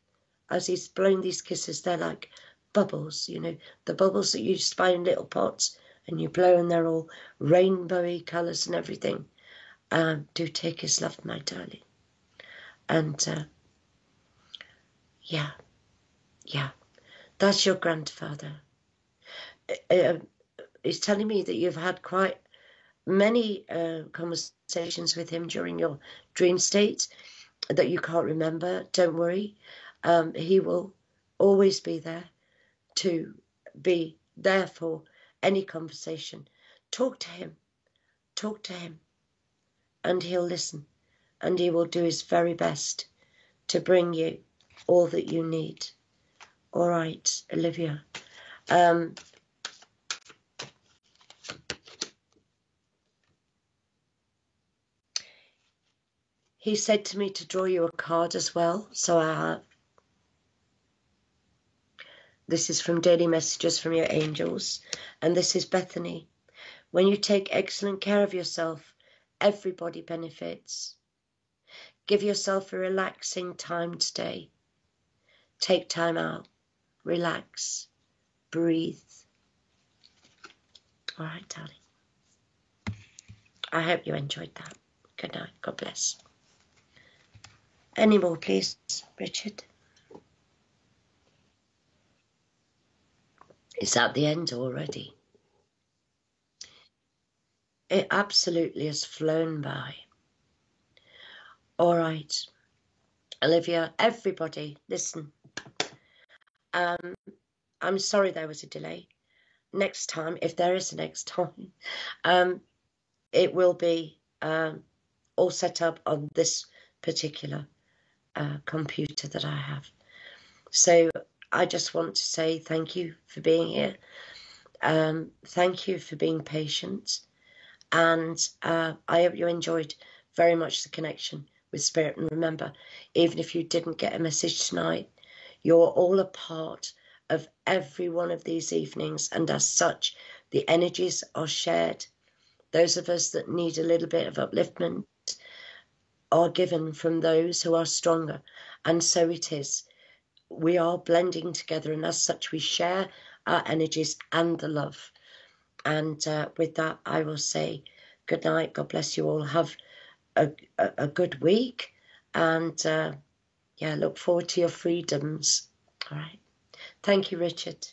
As he's blowing these kisses, they're like bubbles, you know, the bubbles that you just buy in little pots and you blow and they're all rainbowy colours and everything. Do take his love, my darling. And yeah, that's your grandfather. He's telling me that you've had quite many conversations with him during your dream state that you can't remember. Don't worry. He will always be there to be there for any conversation. Talk to him, and he'll listen, and he will do his very best to bring you all that you need. All right, Olivia. He said to me to draw you a card as well, so I have. This is from Daily Messages from Your Angels, and this is Bethany. When you take excellent care of yourself, everybody benefits. Give yourself a relaxing time today. Take time out, relax, breathe. All right, darling. I hope you enjoyed that. Good night. God bless. Any more, please, Richard? It's at the end already. It absolutely has flown by. All right, Olivia, everybody, listen. I'm sorry there was a delay. Next time, if there is a next time, it will be all set up on this particular computer that I have. So I just want to say thank you for being here. Thank you for being patient. And I hope you enjoyed very much the connection with Spirit. And remember, even if you didn't get a message tonight, you're all a part of every one of these evenings. And as such, the energies are shared. Those of us that need a little bit of upliftment are given from those who are stronger. And so it is. We are blending together, and as such, we share our energies and the love. And with that, I will say good night. God bless you all. Have a good week. And yeah, look forward to your freedoms. All right. Thank you, Richard.